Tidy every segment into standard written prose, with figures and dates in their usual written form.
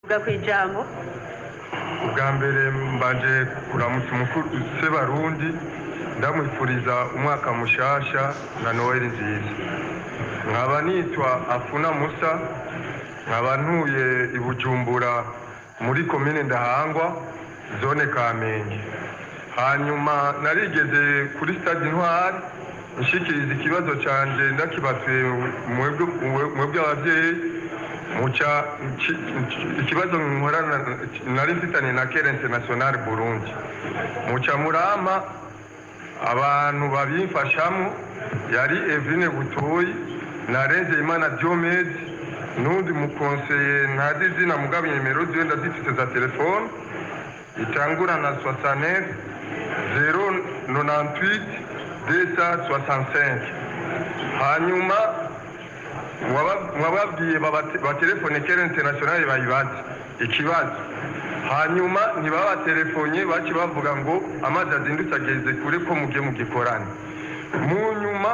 Gakwijambo ubwa mbere mbanje kuramutsa umukuru Sebarundi ndamwifuriza umwaka mushasha na Noel nziza. Nkaba nitwa Afuna Musa, nkaba ntuye i Bujumbura muri komine Ndahangwa zone Kamenge. Hanyuma narigeze kuri stade Ntwari nshikiriza ikibazo canje ndakibatse mwebwe abavyeyi mucha ikibazo nkorana nari mfitanye na Kere International Burundi mucha murama abantu babimfashamo yari Evine Butoyi na Renze Imana Diomede nundi mukonseye ntazizina mugabe nimero ziwe ndazifite za telefone itangura na 69 098 265. hanyuma wababwiye ba telefone Kere International bayibaze ikibazo, hanyuma ntibaba telefonye baci bavuga ngo amazi azindutse ageze kure ko mugiye mu gikorane. Mu nyuma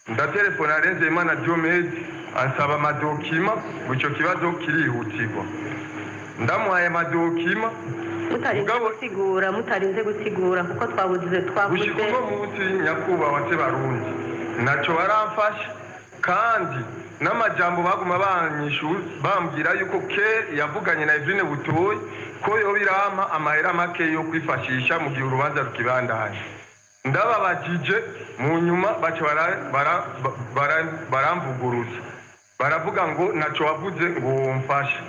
ndatelefona Renze Imana Diomede ansaba amadokima ico kibazo kirihutirwa, ndamuhaye amadokima mutarinze gusigura kuko twabuze gushika munsi nyakubahwa Sebarundi naco baramfasha kandi n'amajambo baguma banyishura bambwira yuko ke yavuganye na Evine Butoyi ko yo birama amahera make yo kwifashisha mu gihe urubanza rukibandanye. Ndababajije mu nyuma baca baramvuguruza baravuga ngo naco wavuze ngo mfashe.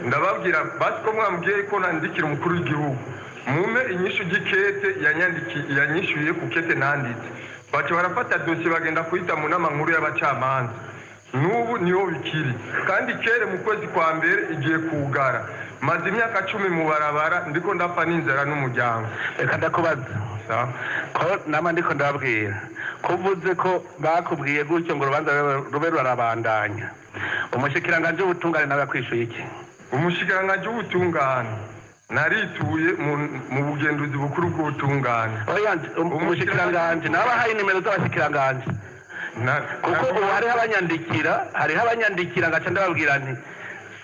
Ndababwira basi ko mwambwiye ko nandikira umukuru w'igihugu mume inyishu gikete yanyishuye ku kete nanditse. Baca barafata dossier bagenda kuyita mu nama nkuru y'abacamanza. Nubu niho bikiri kandi Kere mu kwezi kwa mbere igiye kugara maze imyaka 10 mu barabara ndiko ndapfa n'inzara n'umuryango. Reka ndakubaza ko nama ndiko ndababwira kuvuze ko bakubwiye gutyo ngo rubanza rube rurabandanya. Umushikiranganje w'ubutungane nawe yakwishuye iki? Umushikiranganje w'ubutungane narituye mu bugenduzi bukuru bw'ubutungane. Oya, umushikiranganje nabahaye nimero z'abashikiranganje kuko ubu hariho abanyandikira ngaca ndababwira nti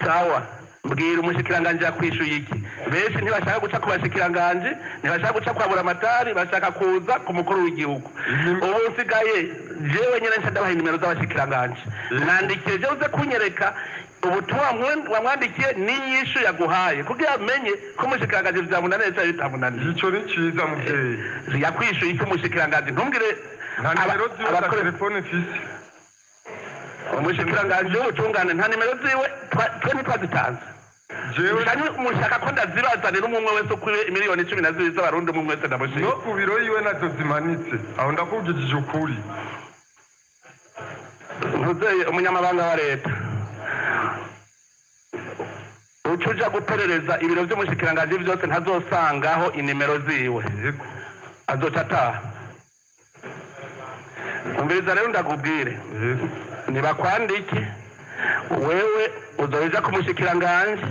sawa mbwira umushikiranganje yakwishuye iki. Benshi ntibashaka guca ku bashikiranganje, ntibashaka guca kwa buramatari, bashaka kuza ku mukuru w'igihugu. Ubu nsigaye jewe nyene ndabahaye nimero z'abashikiranganje, nandikije je uze kunyereka ubutumwa wamwandikiye n'inyishu yaguhaye kugira amenye ko umushikiranganje vyamunaniye cyangwa bitamunaniye. Ico ni ciza muvyeyi. Yakwishuye iki umushikiranganje? Ntumbwire nta nimero ziwe za telefone mfise. Umushikiranganje w'ubutungane nta nimero ziwe twe ntitwazitanze. Jewe mushaka ko ndazibazanira umwe wese ukwiye miliyoni 12 z'abarundi umwe wese ndamushika. No ku biro yiwe nazo zimanitse aho ndakuvugije ukuri. Muzeye umunyamabanga wa leta ucuja guperereza ibiro by'umushikiranganje byose ntazosangaho inimero ziwe azoca ataha. Umviriza rero ndakubwire nibakwandike wewe uzoheza kumushikiranganje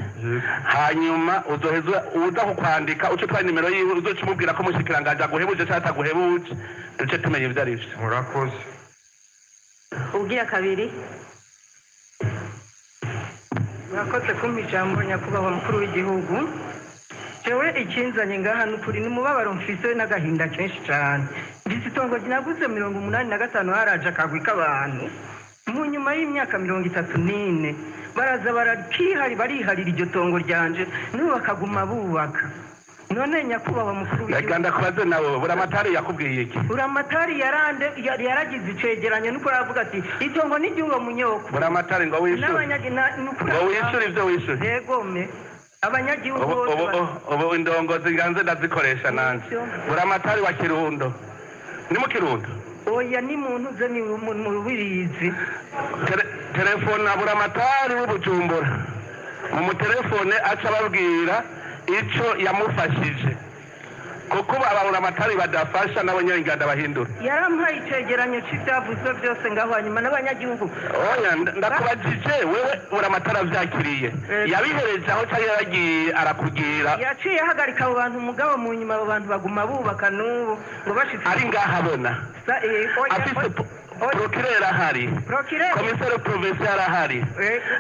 hanyuma uzoheza uza kukwandika uco twa nimero yiwe uzoca umubwira ko umushikiranganje aguhebuje cyangwa ataguhebuje duce tumenye ivyo ari byo. Murakoze. Ubwira kabiri. Murakoze kumpa ijambo nyakubahwa mukuru w'igihugu. Jewe ikinzanye ngaha n'ukuri n'umubabaro mfise n'agahinda kenshi cyane. Ndisi tongo ginaguze 85 haraje akagwi k'abantu. Mu nyuma y'imyaka 34 baraza bariharira iryo tongo ryanje n'ubu bakaguma bubaka. None nyakubahwa mukuru w'igihugu Ganda kubaze nawe buramatari yakubwiye iki? Buramatari yaragize icegeranyo nuko aravuga ati itongo n'igihugu munyoko. Buramatari ngo wishure ivyo wishure. Yegome abanyagihugu ubu indongozi nganze ndazikoresha nanje. Buramatari wa Kirundo ni mu Kirundo? Oya ni muntu ze ni mu Rubirizi. Telefone na buramatari w'Ubujumbura mu telefone aca babwira ico yamufashije kuko ababura amatari badafasha nabo nyenganda bahindura. Yarampaye icegeranyo cy'ivyavuze byose ngaho hanyuma n'abanyagihugu. Oya ndakubajije wewe uramatara vyakiriye yabihereje aho cyari yaragiye arakugira yaciye hagarika abo bantu mugabo mu nyuma abo bantu baguma bubaka n'ubu ngo bashitse ari ngaha abona procureur ahari komiseri provincial ahari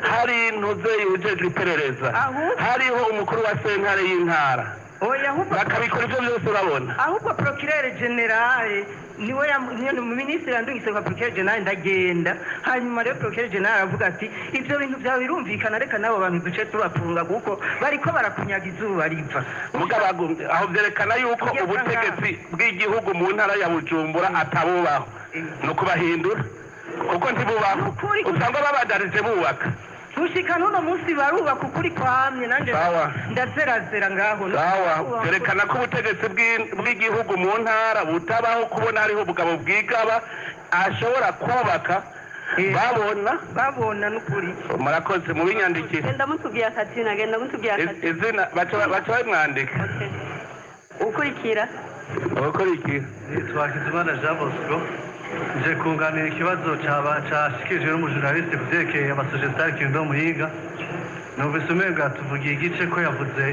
hari ntuze ujejwe iperereza hariho umukuru wa sentare y'intara bakabikora ibyo byose urabona ahubwo procureur general niwe minisitiri yandungise kwa procureur general ndagenda hanyuma rero procureur general avuga ati ibyo bintu byawe birumvikana reka nabo bantu duce tubafunga kuko bariko barakunyaga izuba riva mugabo aho byerekana yuko ubutegetsi bw'igihugu mu ntara ya Bujumbura atabubaho no kubahindura kuko ntibubaho usanga babadarije bubaka gushika n'uno munsi barubaka ukuri kwamye nanje ndazerazera ngaho byerekana ko ubutegetsi bw'igihugu mu ntara butabaho kubona hariho ubugabo bwigaba ashobora kubaka babona n'ukuri murakoze mu binyandikire genda mutubwiye akatina genda mutubwiye akatina izina baca bamwandika ukurikira twakizimana Jean Bosco nje kunganira ikibazo cyashyikirijwe n'umujurnaliste ku byerekeye amasosiyete Kirundo Muhinga numvise umenga tuvugiye igice ko yavuze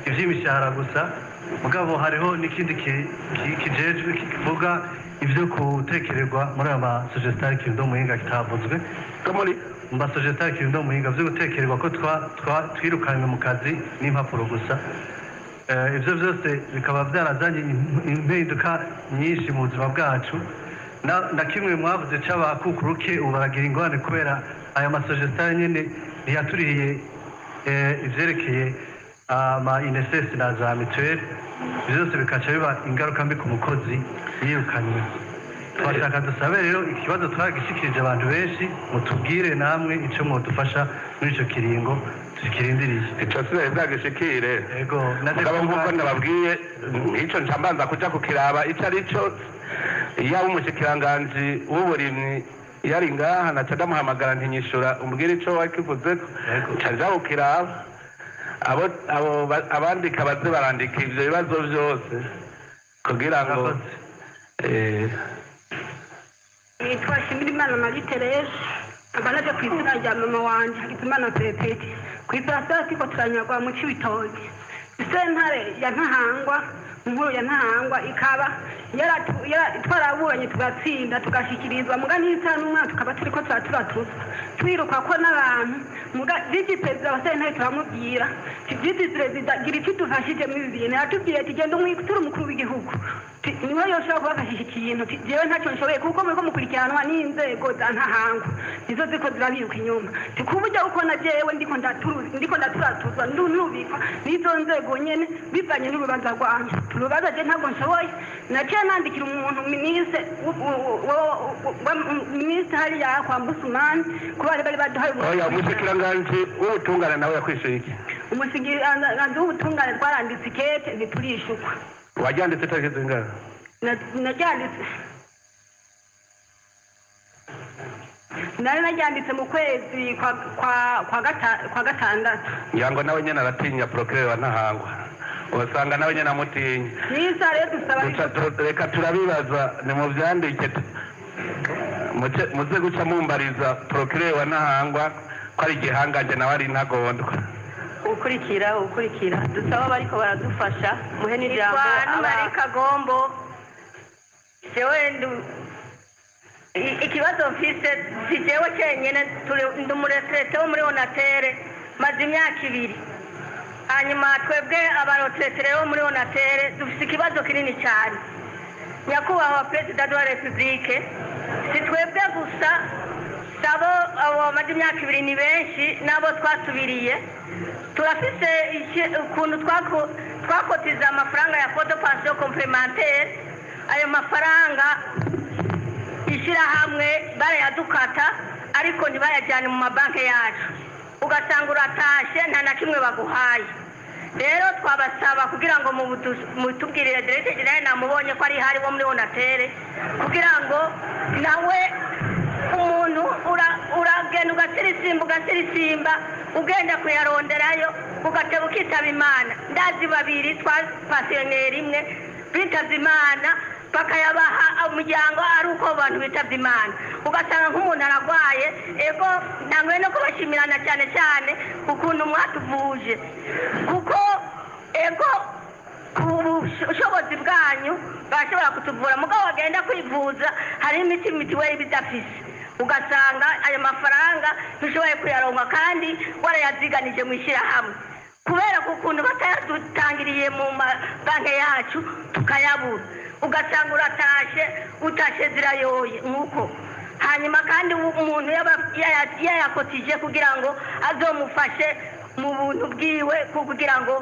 iby'imishahara gusa mugabo hariho n'ikindi kijejwe kivuga ibyo gutekererwa muri aya masosiyete Kirundo Muhinga kitavuzwe muri masosiyete Kirundo Muhinga byo gutekererwa ko twirukanywe mu kazi n'impapuro gusa ibyo byose bikaba byarazanye impinduka nyinshi mu buzima bwacu na kimwe mwavuze c'abakukuruke ubaragira ingorane kubera aya masosiyete nyene ntiyaturiye ivyerekeye ama INSS na za mituelle byose bikaca biba ingaruka mbi ku mukozi yirukanywe twashaka dusabe rero ikibazo twagishikirije abantu benshi mutubwire namwe ico mwodufasha muri ico kiringo tukirindiriye ico sire zagishikire yego nagabo nkuko ndababwiye ico ncambanza kuja kukiraba ico arico yaba umushikiranganji w'uburimyi yari ngaha naca ndamuhamagara ntinyishura umbwira ico wakivuzeko caja kukiraba abandika baze barandika ivyo bibazo vyose kugira ngo nitwa Shimirimana Marie Therese abanaje ku izina rya mama wanje Hakizimana Pepeti ku isasa tiko turanyagwa mu Cibitoke sentare ya Ntahangwa inkuru ya Ntahangwa ikaba twaraburanye tugatsinda tugashikirizwa muga n'itanu umwaka tukaba turiko turatuza twiruka ko n'abantu muga visi perezida wa sentare turamubwira visi perezida gira icyo dufashije muri ibi bintu yatubwiye ati genda umwitura umukuru w'igihugu niwe yoshobora kubafashisha ikintu jewe ntacyo nshoboye kuko muriko mukurikiranwa n'inzego za Ntahangwa nizo ziko zirabiruka inyuma kuburyo uko na jewe ndiko ndaturatuzwa ndunubikwa n'izo nzego nyene bivanye n'urubanza rwanje urubanza je ntabwo nshoboye naciye nandikira umuntu minisitiri hariya kwa Mbusumani kuba bari baduhaye umushikiranganji w'ubutungane nawe yakwishuye iki umushikiranganji w'ubutungane twaranditse ikete ntiturishukwa waryanditse tariki zingahe naryanditse nari naryanditse mu kwezi kwa gatandatu ngirango nawe nyene aratinya procureur wa Ntahangwa usanga nawe nyene amutinya nisa rero dusaba reka turabibaza ni mu vyandike muze guca mumbariza procureur wa Ntahangwa ko ari igihanganje nawe ari ntagondwa ukurikira dusaba bariko baradufasha muhe n'ijambo abari Kagombo ikibazo mfise si jewe cenyene ndi umuretrete wo muri Onatere maze imyaka 2 hanyuma twebwe abaretrete bo muri Onatere dufise ikibazo kinini cyane nyakubahwa Président de la République si twebwe gusa sabo abo maze imyaka 2 ni benshi nabo twasubiriye turafise ukuntu twakotiza amafaranga ya foto pension complémentaire ayo mafaranga ishyirahamwe barayadukata ariko ntibayajyane mu mabanki yacu ugasanga uratashe nta na kimwe baguhaye rero twabasaba kugira ngo mutubwirire Directeur General namubonye ko ari hari wo muri Onatere kugira ngo nawe umuntu uragenda ugasirisimba ugenda kuyaronderayo ugateba ukitaba Imana ndazi babiri twapasiyoneri imwe bitavye Imana bakayabaha umuryango ari uko abantu bitavye Imana ugasanga nk'umuntu aragwaye ego namwe no kubashimirana cyane ukuntu mwatuvuje kuko ego ubushobozi bwanyu bashobora kutuvura mugabo wagenda kwivuza hari imiti mitiweli bidafise ugasanga ayo mafaranga ntushoboye kuyaronka kandi warayaziganije mu ishyirahamwe kubera ko ukuntu batayadutangiriye mu mabanki yacu tukayabura ugasanga utashe zirayoye nk'uko hanyuma kandi umuntu yayakotije kugira ngo azomufashe mu buntu bwiwe kugira ngo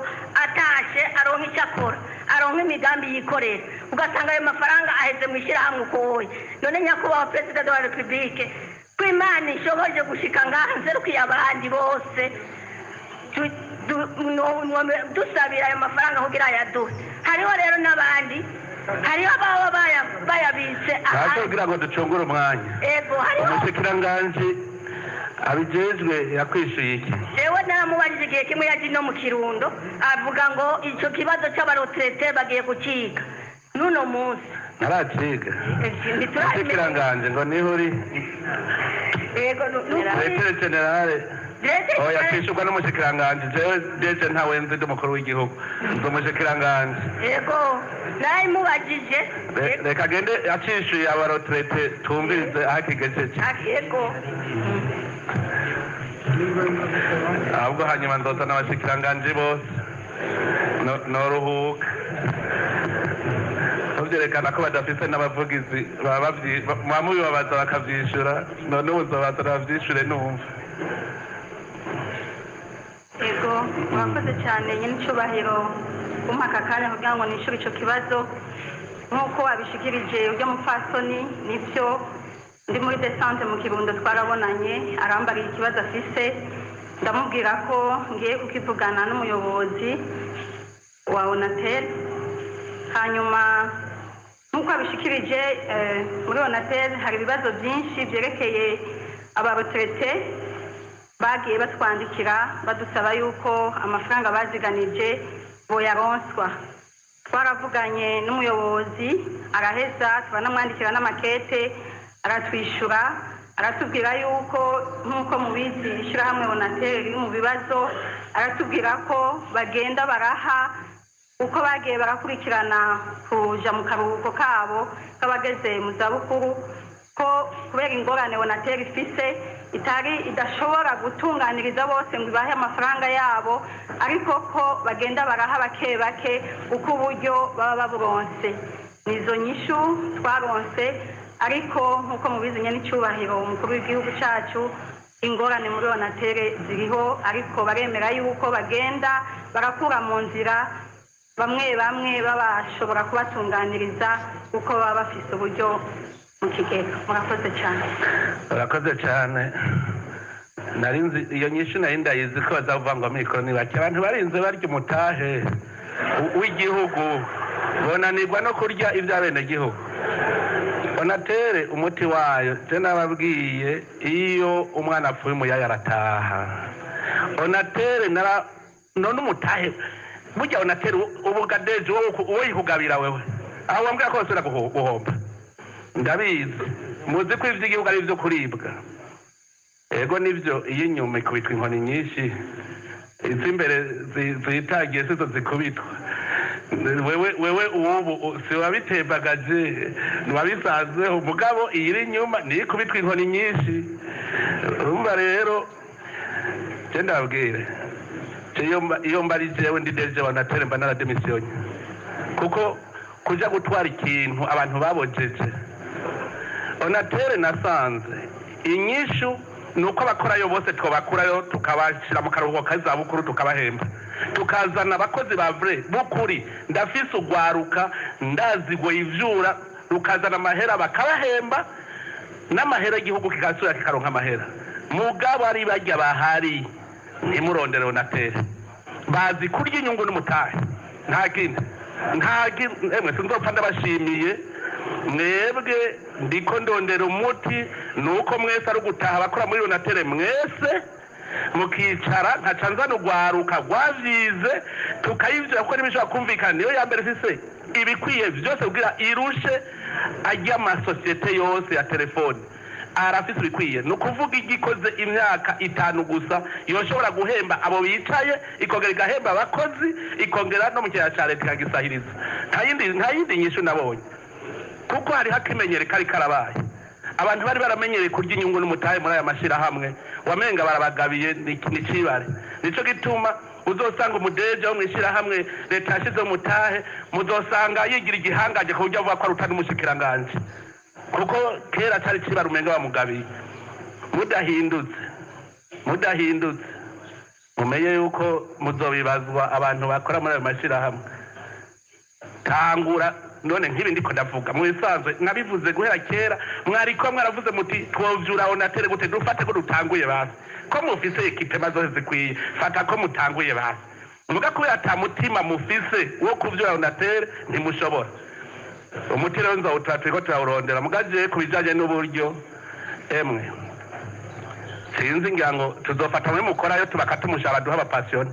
atashe aronke icyo akora aronke imigambi yikorera ugasanga ayo mafaranga aheze mu ishyirahamwe uko wowe none nyakubahwa perezida de la repubulike ko imana ishoboje gushika ngaha nserukiye abandi bose dusabira ayo mafaranga kugira ayaduhe hariho rero n'abandi hariho ababa bayabitse ahandi kugira ngo ducungure umwanya ego hariho umushikiranganji abijejwe yakwishyuye iki jewe naramubajije igihe kimwe yaje no mu kirundo avuga ngo icyo kibazo cy'abarotrete bagiye kukiga n'uno munsi ntarakiga umushikiranganji ngo niho uri ego Directeur General oya kwishyurwa n'umushikiranganji jewe deje ntawe nzi ndi umukuru w'igihugu ndi umushikiranganji ego narimubajije reka agende acishyuye abarotrete tumvirize aho akigejeje ego ahubwo hanyuma ndoza n'abashikiranganji bose noruhuka byerekana ko badafite n'abavugizi mubibabaza bakabyishyura none ubuzobaza babyishyure numva ego murakoze cyane nyine icyubahiro kumpa aka kanya kugira ngo nishyure icyo kibazo nk'uko wabishikirije ujya mupfasoni nibyo ndi muri desante mu kirundo twarabonanye arambariye ikibazo afise ndamubwira ko ngiye kukivugana n'umuyobozi wa onatel hanyuma nk'uko abishikirije muri onatel hari ibibazo byinshi byerekeye abarotrete bagiye batwandikira badusaba yuko amafaranga baziganije boyaronswa twaravuganye n'umuyobozi araheza turanamwandikira n'amakete aratwishyura aratubwira yuko nk'uko mubizi ishyirahamwe onatel riri mu bibazo aratubwira ko bagenda baraha uko bagiye barakurikirana kuja mu karuhuko kabo k'abageze mu zabukuru ko kubera ingorane onatel ifise idashobora gutunganiriza bose ngo ibahe amafaranga yabo ariko ko bagenda baraha bake bake uko uburyo baba baburonse nizo nyishu twaronse ariko nk'uko mubizi n'icyubahiro umukuru w'igihugu cyacu ingorane muri onatel ziriho ariko baremera yuko bagenda barakura mu nzira bamwe babashobora kubatunganiriza uko baba bafise uburyo mu kigega murakoze cyane urakoze cyane narinzi iyo nyinshi nari ndayizi ko bazavuga ngo mikoro ni bake abantu barinze barya umutahe w'igihugu bonanirwa no kurya iby'abenegihugu onatel umuti wayo je nababwiye iyo umwana apfuye umuyaya arataha onatel none umutahe burya onatel ubugadeje wowe yikugabira wewe aho wambwira ko basubira guhomba ndabizi muzi ko ivy'igihugu ari byo kuribwa ego nivyo iyo inyuma ikubitwa inkoni nyinshi iz'imbere zitagiye sizo zikubitwa wewe ubu si wabitembagaje ntiwabisanzeho mugabo iyi iri inyuma niyo ikubitwa inkoni nyinshi urumva rero je ndababwire iyo mbari jewe ndi deje onatel mba narademisiyonye kuko kuja gutwara ikintu abantu babojeje onatel nasanze inyishu nuko abakorayo bose twabakurayo tukabashira mu karuhuko k'izabukuru tukabahemba tukazana abakozi ba vrai bukuri ndafise ugwaruka ndazigwa ivyura rukazana amahera bakabahemba n'amahera y'igihugu kigasubira kikaronka amahera mugabo ari barya bahari ntimurondere onatel bazi kurya inyungu n'umutahe nta kindi emwe sinzopfa ndabashimiye mwebwe ndiko ndondera umuti nuko mwese ari ugutaha abakora muri onatel mwese mukicara nkaca nzana ugwaruka rwavyize tukayivyo kuko n'ibishobora kumvikana niyo ya mbere ifise ibikwiye vyose kugira irushe ajya amasosiyete yose ya telefone arafise ibikwiye ni ukuvuga igikoze imyaka 5 gusa yoshobora guhemba abo bicaye ikongera igahemba abakozi ikongera no mu kiyaya ca leta ikagisahiriza nta yindi nyishu nabonye kuko hari hakimenyere kari karabaye abantu bari baramenyereye kurya inyungu n'umutahe muri aya mashirahamwe wamenga barabagabiye ni cibare nico gituma uzosanga umudeje wo mwishirahamwe leta yashize umutahe muzosanga yigira igihangaje ku buryo avuga ko arutana umushikiranganje kuko kera cyari cibare umenga bamugabiye mudahindutse mumenye yuko muzobibazwa abantu bakora muri ayo mashirahamwe tangura none nk'ibi ndiko ndavuga mu bisanzwe nabivuze guhera kera mwariko mwaravuze muti twovyura onatere gute dufate ko dutanguye basi ko mufise ekipe mazo zikwiye fata ko mutanguye basi muga kubera ata mutima mufise wo kuvyura onatere ntimushobora umutiro nzo utatiko turawurondera mugaje kubijanye n'uburyo emwe sinzi ngirango tuzofata muri mukorayo tubakata umushara duha abapassion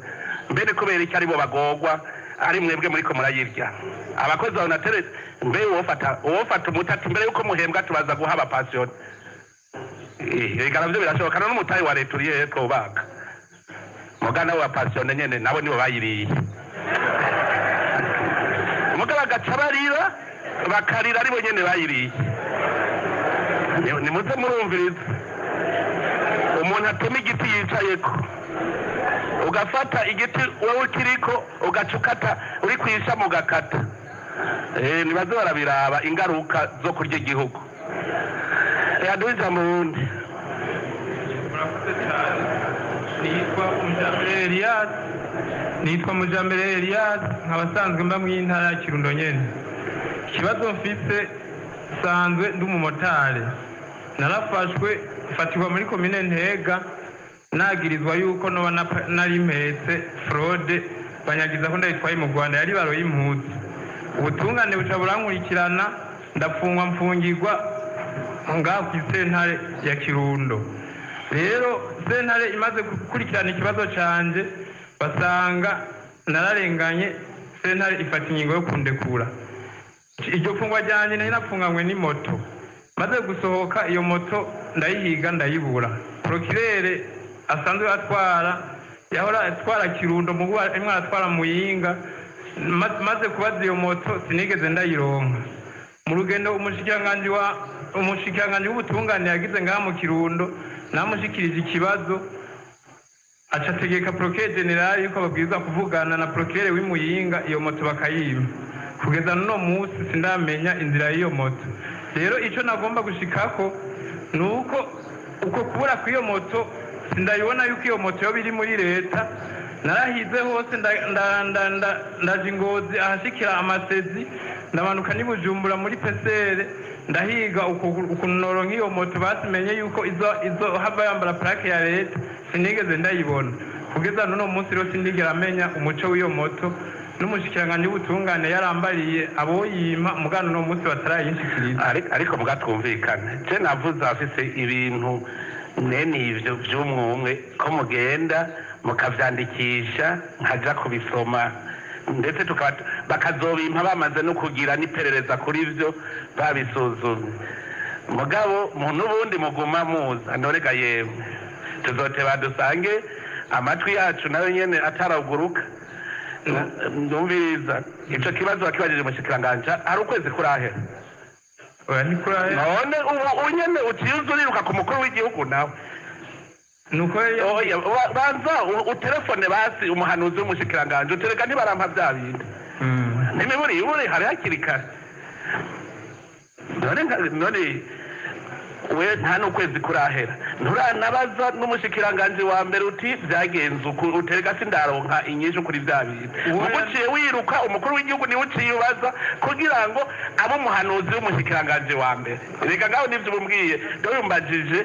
mbere kubera iki ari bo bagogwa ari mwebwe muriko murayirya abakozi ba onatere mbe wofata umutati mbere yuko muhembwa tubaza guha abapassion igaravyo birashoboka no n'umutayi wa leta uriye twobaka mugana wa passion nyene nabo nibo bayiriye umugaba gacabarira bakarira ari bo nyene bayiriye ni muze murumviriza umuntu atema igiti yicayeko ugafata igiti wowe kiriko ugacukata uri kwisha mugakata nibaze barabiraba ingaruka zo kurya igihugu yaduja mu wundi nitwa Mujambere Elias nkabasanzwe mba mw'intara ya Kirundo nyene ikibazo mfise sanzwe ndi umumotari narafashwe fatirwa muri komine Ntega nagirizwa yuko noba nari mpetse fraude banyagiza ko ndayitwaye mu Rwanda yari baro y'impuzi ubutungane buca burankurikirana ndafungwa mfungirwa ngaho ku sentare ya Kirundo rero sentare imaze gukurikirana ikibazo canje basanga nararenganye sentare ifata ingingo yo kundekura iryo fungwa ryanje nari napfunganywe ni moto maze gusohoka iyo moto ndayihiga ndayibura procureur asanzwe yahora atwara Kirundo mugu imwe atwara Muyinga maze kubaza iyo moto sinigeze ndayironka mu rugendo umushikiranganje w'ubutungane yagize ngaha mu Kirundo namushikirije ikibazo acategeka procureur general yuko babwiza kuvugana na procureur w'Imuyinga iyo moto bakayima kugeza no munsi sindamenya inzira y'iyo moto rero ico nagomba gushikako nuko uko kubura kw'iyo moto sindayibona yuko iyo moto yo biri muri leta narahize hose ndaje Ingozi ahashikira amasezi ndamanuka ni Bujumbura muri pesere ndahiga ukunoro nk'iyo moto basimenye yuko izo hava yambara plaque ya leta sinigeze ndayibona kugeza no munsi rero sindigera amenya umuco w'iyo moto n'umushikiranganje w'ubutungane yarambariye aboyima mugano no munsi batarayinshikiriza ariko mugatwumvikana je navuze afise ibintu nene ivyo vy'umwumwe ko mugenda mukavyandikisha nkaja kubisoma ndetse bakazobimpa bamaze no kugira n'iperereza kuri ivyo babisuzumye mugabo n'ubundi muguma muza norega yemwe tuzoteba dusange amatwi yacu nayo nyene ataraguruka ndumviriza ico kibazo bakibajije mushikiranganje ari ukwezi kurahera none unyene utiyuzuriruka ku mukuru w'igihugu nawe nuko banza utelefone basi umuhanuzi w'umushikiranganje utereka ntibarampa bya bindi nimiburi hari hakiri kare none we nta n'ukwezi kurahera nturanabaza n'umushikiranganje wa mbere uti byagenze utereka sindaronka inyishu kuri bya bintu uguciye wiruka umukuru w'igihugu niwe uciye ubaza kugira ngo abo umuhanuzi w'umushikiranganje wa mbere reka ngaho nivyo bumbwiye doyumbajije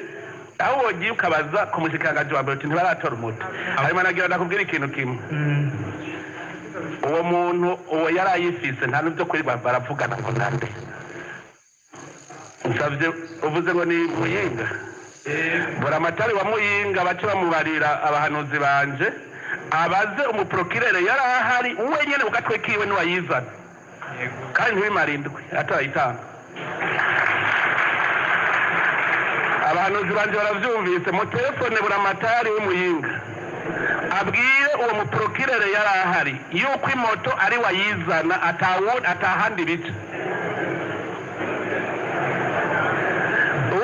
aho wogiye ukabaza ku mushikiranganje wa mbere uti ntibaratora umuti hanyuma nagira ndakubwira ikintu kimwe uwo muntu uwo yarayifise nta n'ibyo kuri baravugana ngo nande nsavye uvuze ngo ni Muyinga buramatari wa Muyinga bace bamubarira abahanuzi banje abaze umuprokirere yari ahari wenyene ugatwe kiwe niwayizana kandi ntibimarindwe atarayitanga abahanuzi banje baravyumvise mu telefone buramatari w'Imuyinga abwiye uwo muprokirere yari ahari yuko imoto ari wayizana atahandi bica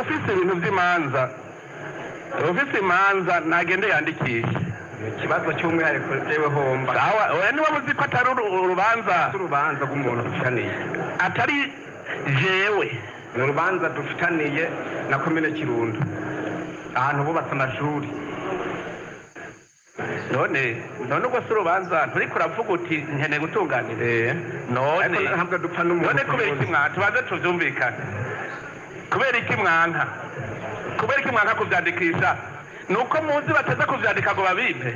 ufise ibintu vy'imanza ufise imanza nagende yandikishe ikibazo cy'umwihariko jewe homba sawa oya niba muzi ko atari urubanza rw'umuntu dufitaniye atari jewe ni urubanza dufitaniye na komine Kirundo ahantu bubatse amashuri none ubwo si urubanza nturiko uravuga uti nkeneye gutunganira none ntabwo dupfa n'umuntu none kubera iki mwanka tubanze tuvyumvikane kubera iki mwanka kuvyandikisha nuko muzi bateza kuvyandika ngo babipe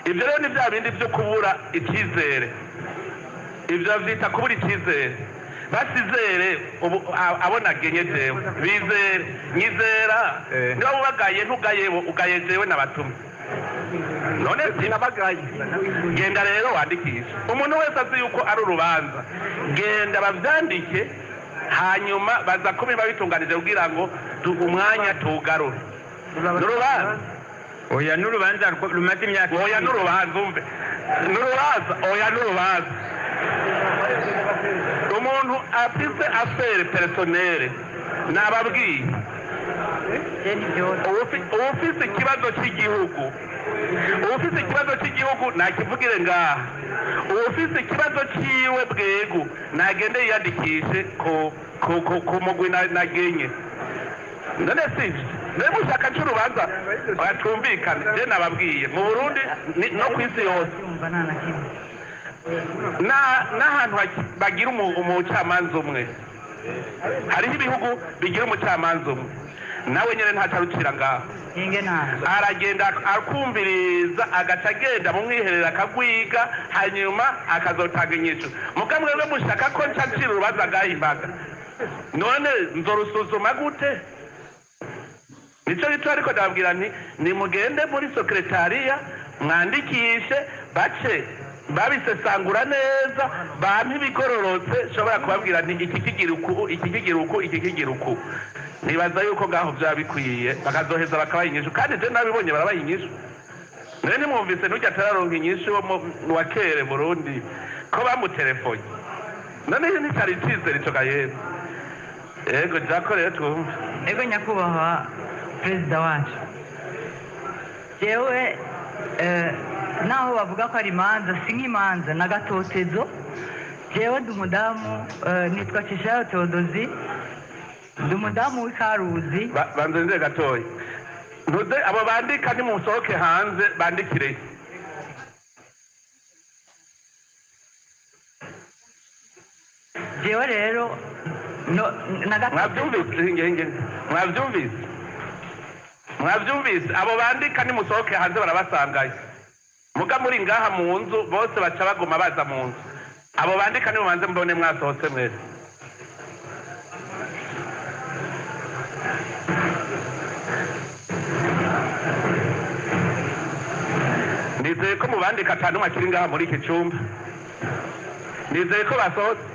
ivyo rero ni vya bindi vyo kubura icyizere ivyo vyita kubura icyizere basizere abona genye jewe bizere nyizera niba ubagaye ntugayeho ugaye jewe n'abatumwe none sinabagaye genda rero wandikisha umuntu wese azi yuko ari urubanza genda bavyandike hanyuma baza kubiba bitunganije kugira ngo umwanya tugarure n'urubanza oya n'urubanza rumaze imyaka oya n'urubanza umve n'urubanza oya n'urubanza umuntu afise affaire personnelle nababwiye ufise ikibazo cy'igihugu nakivugire ngaha ufise ikibazo ciwe bwego nagende yiyandikishe ku mugwi nagenye none sivyo rero mushaka c'urubanza batumvikane je nababwiye mu Burundi no kw'isi yose n'ahantu bagira umucamanza umwe hariho ibihugu bigira umucamanza umwe nawe nyene ntacarucira ngaho aragenda akumviriza agaca agenda mu mwiherero akagwiga hanyuma akazotanga inyishu mugamwe rero mushaka ko nca ncira urubanza agahimbaga none nzorusuzuma gute nico gito ariko ndababwira nti nimugende muri sekretariya mwandikishe bace babisesangura neza bampa ibigororotse nshobora kubabwira nti iki kigira uku nibaza yuko ngaho byaba bikwiye bakazoheza bakabaha inyishu kandi je nabibonye barabaha inyishu none nimwumvise n'ujya atararonka inyishu wo wa kere Burundi ko bamutelefone none nticari icizere ico gahera ego jako rero twumve ego nyakubahwa perezida wacu jewe naho bavuga ko ari imanza si nk'imanza na gatotezo jewe ndi umudamu nitwa Cishayo Theodosi ndi umudamu w'Ikaruzi banze gatoya ntuze abo bandika nimusohoke hanze bandikire jewe rero mwavyumvise abo bandika nimusohoke hanze barabasangaye muga muri ngaha mu nzu bose baca baguma baza mu nzu abo bandika nibo banze mbone mwasohotse mwese nizeye ko mubandika atanu makiri ngaha muri iki cyumba nizeye ko basohotse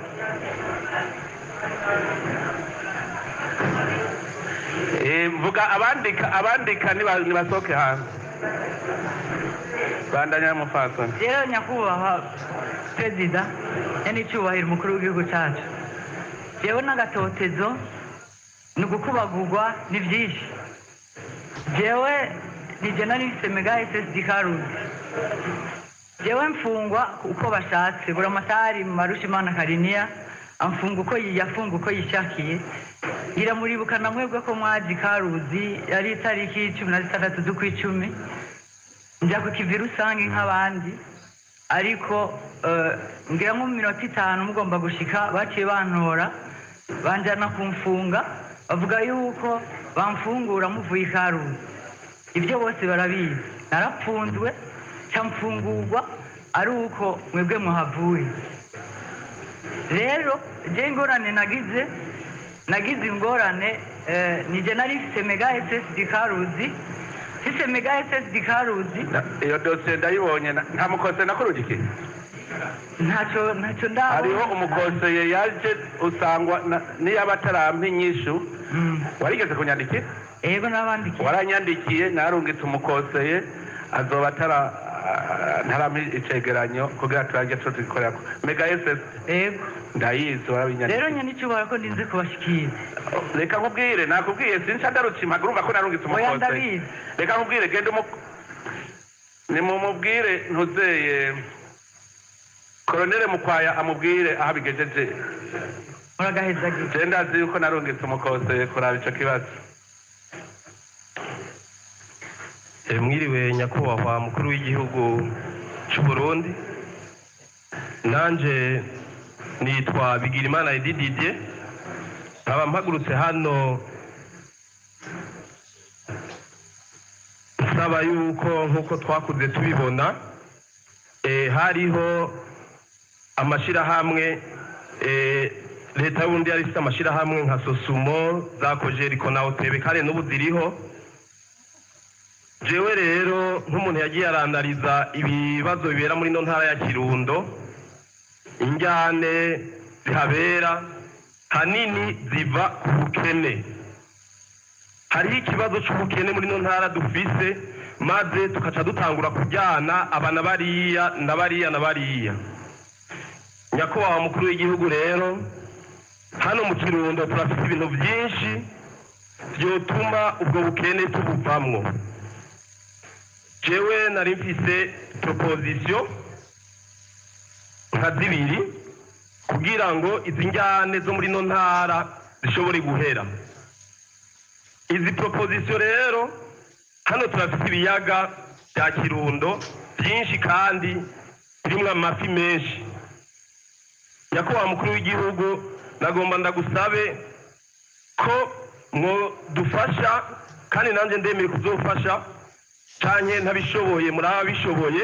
mvuga abandika nibasohoke hanze bandanya mufasoni rero nyakubahwa perezida n'icyubahiro umukuru w'igihugu cyacu jewe n'agatotezo ni ugukubagurwa ni byinshi jewe nije nari mfise mega SSD Karuzi jewe mfungwa uko bashatse buramatari mu Marushimana Kariniya amfunga uko yafunga uko yishakiye iramuribukana mwebwe ko mwaji Karuzi yari itariki 16 z'ukwicumi njya ku kivi rusange nk'abandi ariko ngira nko mu minota 5 mugomba gushika baciye bantora banjana kumfunga bavuga yuko bamfungura muvuye Karuzi ibyo bose barabizi narapfunzwe cyamfungurwa ari uko mwebwe muhavuye rero je ingorane nagize ingorane nije nari mfise mega SSD Karuzi mfise mega SSD Karuzi iyo dosiye ndayibonye nta mukose nakurugike ntacyo ndabona hariho umukonseye yaje usangwa niyo abatarampa inyishu warigeze kunyandikira yego n'abandikiye waranyandikiye narungitse umukonseye azoba ntarampa icegeranyo kugira turange tuzikorera mega ss yego ndayizi warabinyandikiye rero nyine icyo ko ndinze kubashikira reka nkubwire nakubwiye sinca ndarutse impaka urumva ko narungitse umukonseye reka nkubwire gende nimumubwire ntuzeye Koloneli Mukwaya amubwire aho bigejeje uragahezagiye ndazi yuko narungitse umukonseye kuraba ico kibazo mwiriwe nyakubahwa mukuru w'igihugu cy'u Burundi nanje nitwa Bigirimana Edididie nkaba mpagurutse hano nsaba yuko nk'uko twakuze tubibona hariho amashirahamwe leta y'uburundi yari ifite amashirahamwe nka Sosumo za Kojeriko na Otebe kare n'ubu ziriho jewe rero nk'umuntu yagiye arandariza ibibazo bibera muri no ntara ya Kirundo injyane zihabera hanini ziva ku bukene hariho ikibazo cy'ubukene muri no ntara dufise maze tukaca dutangura kujyana abana bariya na bariya na bariya nyakubahwa mukuru w'igihugu rero hano mu Kirundo turafite ibintu byinshi byotuma ubwo bukene tubuvamwo jewe nari mfise proposition nka zibiri kugira ngo izi njyane zo muri no ntara zishobore guhera izi proposition rero hano turafite ibiyaga bya Kirundo byinshi kandi birimwo amafi menshi nyakubahwa mukuru w'igihugu nagomba ndagusabe ko mwo dufasha kandi nanjye ndemeye kuzofasha canke ntabishoboye muraba bishoboye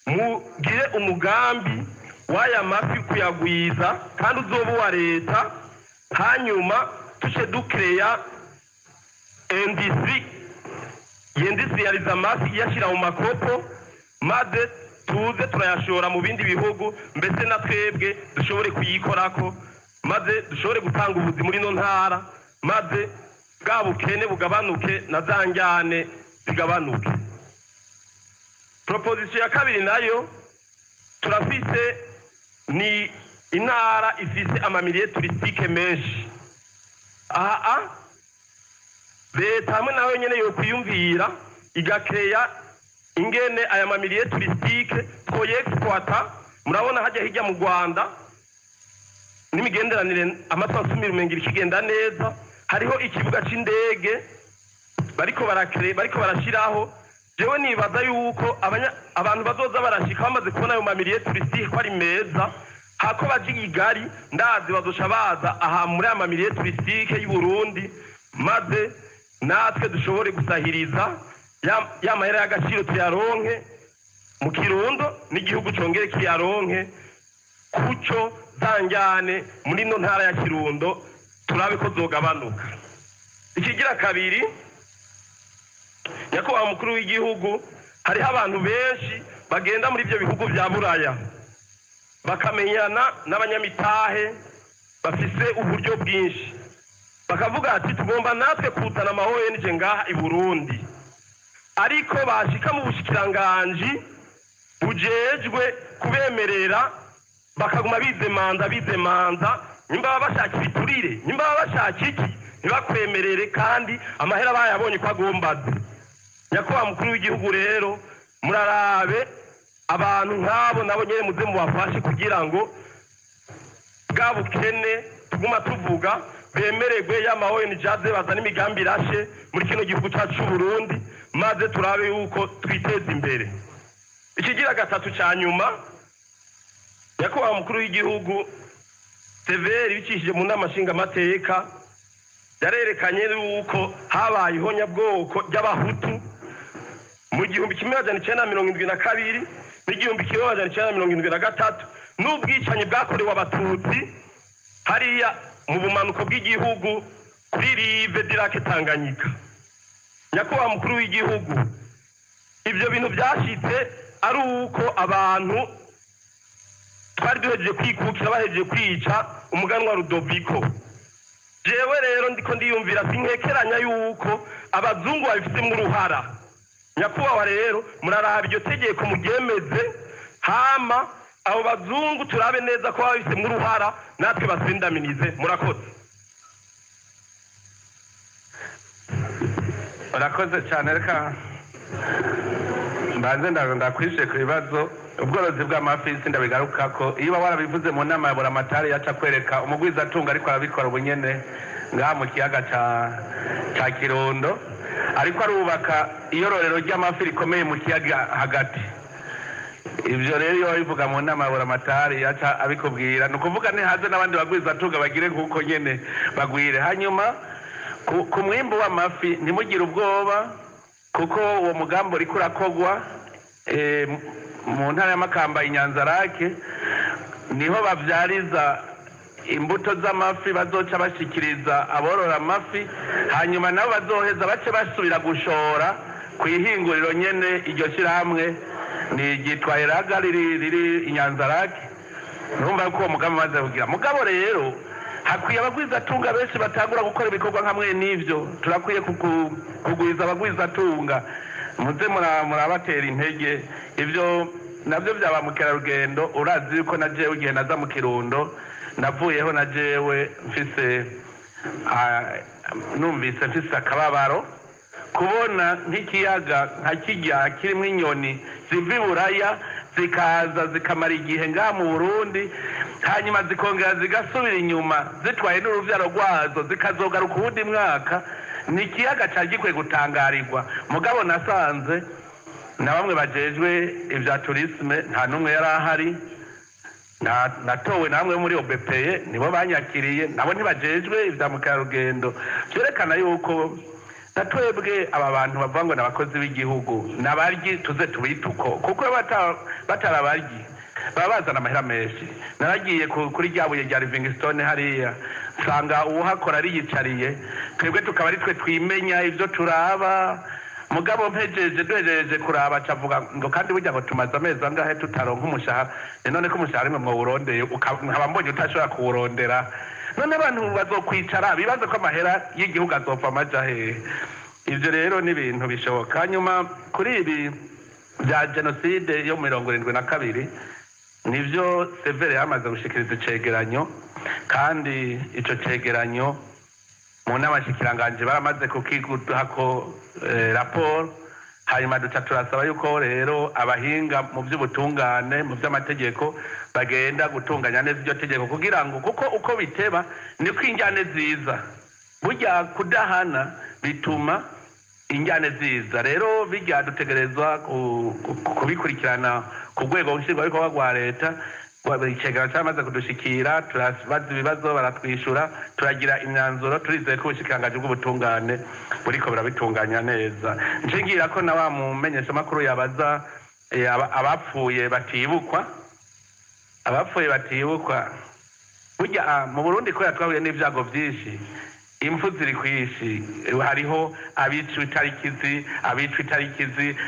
mugire umugambi w'aya mafi kuyagwiza kandi uzoba wa leta hanyuma tuce dukeya industry yendisiyariza amafi iyashyira mu makopo maze tuze turayashora mu bindi bihugu mbese na twebwe dushobore kuyikorako maze dushobore gutanga ubuzi muri no ntara maze bwa bukene bugabanuke na za njyane zigabanuke proposition ya kabiri nayo turafise ni intara ifise amamiliye turisitike menshi leta hamwe nawe nyene yo kwiyumvira igakeya ingene aya mamiliye turisitike twoyexploita murabona hajya hirya mu Rwanda n'imigenderanire amasansumira umengera ikigenda neza hariho ikibuga c'indege bariko barashiraho jewe nibaza yuko abantu bazoza barashika bamaze kubona ayo mamiliye turisitike ko ari meza hako baje igari ndazi bazosha baza aha muri aya mamiliye turisitike y'u Burundi maze natwe dushobore gusahiriza ya mahera y'agaciro tuyaronke mu Kirundo n'igihugu congere kiyaronke kuco zanjyane muri no ntara ya Kirundo turabe ko zogabanuka ikigira kabiri nyakubahwa mukuru w'igihugu hariho abantu benshi bagenda muri ibyo bihugu bya Buraya bakamenyana n'abanyamitahe bafise uburyo bwinshi bakavuga ati tugomba natwe kutana ONG ngaha i Burundi ariko bashika mu bushikiranganji bujejwe kubemerera bakaguma bizemanza nimba bashaka ibiturire nimba bashaka iki ntibakwemerere kandi amahera bayabonye ko agombaze nyakubahwa mukuru w'igihugu rero murarabe abantu nk'abo nabo nyene muze mubafashe kugira ngo bwa bukene tuguma tuvuga bemererwe y'ama ONG bazana imigambi irashe muri kino gihugu cyacu cy'u Burundi maze turabe yuko twiteza imbere ikigira gatatu cya nyuma nyakubahwa mukuru w'igihugu severi bicishije mu nama nshingamateka yarerekanye yuko habayeho nyabwoko ry'abahutu mu 1972 n'igihumbi 1973 n'ubwicanyi bwakorewe abatutsi hariya mu bumanuko bw'igihugu kuri rive dirake Tanganyika nyakubahwa mukuru w'igihugu ibyo bintu byashitse ari uko abantu twari duhejeje kwikukira bahejeje kwica umuganwa Rudoviko. Jewe rero ndiko ndiyumvira sinkekeranya yuko abazungu babifitemo uruhara. Nyakubahwa rero muraraba iryo tegeko muryemeze, hama abo bazungu turabe neza ko babifitemo uruhara, natwe basindaminize. Murakoze. Urakoze cyane, reka mbanze ndakwishe ku bibazo. Ubworozi bw'amafi sindabigaruka ko iyo warabivuze mu nama ya buramatari yaca kwereka umugwizatunga ariko arabikora ubunyene ngaha mu kiyaga ca Kirundo, ariko arubaka iyororero ry'amafi rikomeye mu kiyaga hagati. Ibyo rero iyo bivuga mu nama ya buramatari yaca abikubwira, ni ukuvuga ntihaze n'abandi bagwizatunga bagire nk'uko nyene bagwire. Hanyuma ku mwimbu w'amafi ntimugire ubwoba, kuko uwo mugambi uriko urakogwa mu ntara y'Amakamba Inyanzarake, niho bavyariza imbuto z'amafi bazoca bashikiriza aborora amafi, hanyuma nabo bazoheza bace basubira gushora ku ihinguriro nyene. Iryo shirahamwe ni ryitwa Eraga riri Inyanzarake. Urumva ko uwo mugambi maze kugira mugabo rero hakwiye abagwizatunga benshi batangura gukora ibikorwa nkamwe n'ivyo. Turakwiye kugwiza abagwizatunga, muze murabatera intege. Ivyo navyo byaba mukerarugendo. Urazi yuko na jewe igihe naza mu Kirundo navuyeho na jewe mfise numvise mfise akababaro kubona nk'ikiyaga nka kirya kirimo inyoni ziva Buraya zikaza zikamara igihe ngaha mu Burundi, hanyuma zikongera zigasubira inyuma zitwaye n'uruvyaro rwazo zikazogaruka uwundi mwaka. Ni ikiyaga cari gikwiye gutangarirwa, mugabo nasanze na bamwe bajejwe ivya tourisme nta numwe yari ahari. Natowe namwe muri OBPE nibo banyakiriye, nabo ntibajejwe ivya mukerarugendo. Vyerekana yuko natwebwe aba bantu bavuga ngo n'abakozi b'igihugu n'abaryi tuze tubituko, kuko batarabaryi baba bazana amahera menshi. Naragiye kuri rya buye rya Livingstone hariya, nsanga uwuhakora ariyicariye, twebwe tukaba ari twe twimenya ivyo turaba. Mugabo duhejeje kuraba cavuga ngo kandi burya ngo tumaze amezi angahe tutaronka umushahara. None ko umushahara imwe mwawurondeye nkaba mbonye utashobora kuwurondera, none abantu bazokwicara bibaze ko amahera y'igihugu azopfa amaja hehe? Ivyo rero ni ibintu bishoboka. Hanyuma kuri ibi bya jenoside yo 72 nivyo Severe yamaze gushikiriza icegeranyo, kandi ico cegeranyo mu nama shikiranganje baramaze kukiguhako raporo. Hanyuma duca turasaba yuko rero abahinga mu by'ubutungane mu by'amategeko bagenda gutunganya neza iryo tegeko, kugira ngo kuko uko biteba niko injyane ziza. Burya kudahana bituma injyane ziza. Rero bijya dutegerezwa kubikurikirana ku rwego nshingwabikorwa rwa leta. Icegeranyo cyamaze kudushikira, turabaza ibibazo baratwishyura, turagira imyanzuro. Turizeye ko ubushikiranganje bw'ubutungane buriko burabitunganya neza. Ncingira ko na wa mumenyeshamakuru yabaza abapfuye batibukwa. Burya mu Burundi ko twahuye n'ivyago vyinshi, impfu ziri kwishi. Hariho abicwa itarikizi,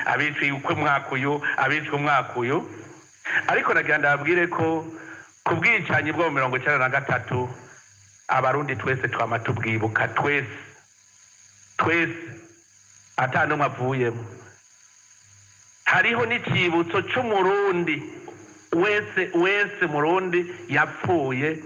abicwa umwaka uyu. Ariko nagira ndababwire ko ku bwicanyi bwo mu 1993 abarundi twese twama tubwibuka, twese ata n'umwe avuyemo. Hariho n'icibutso c'umurundi wese murundi yapfuye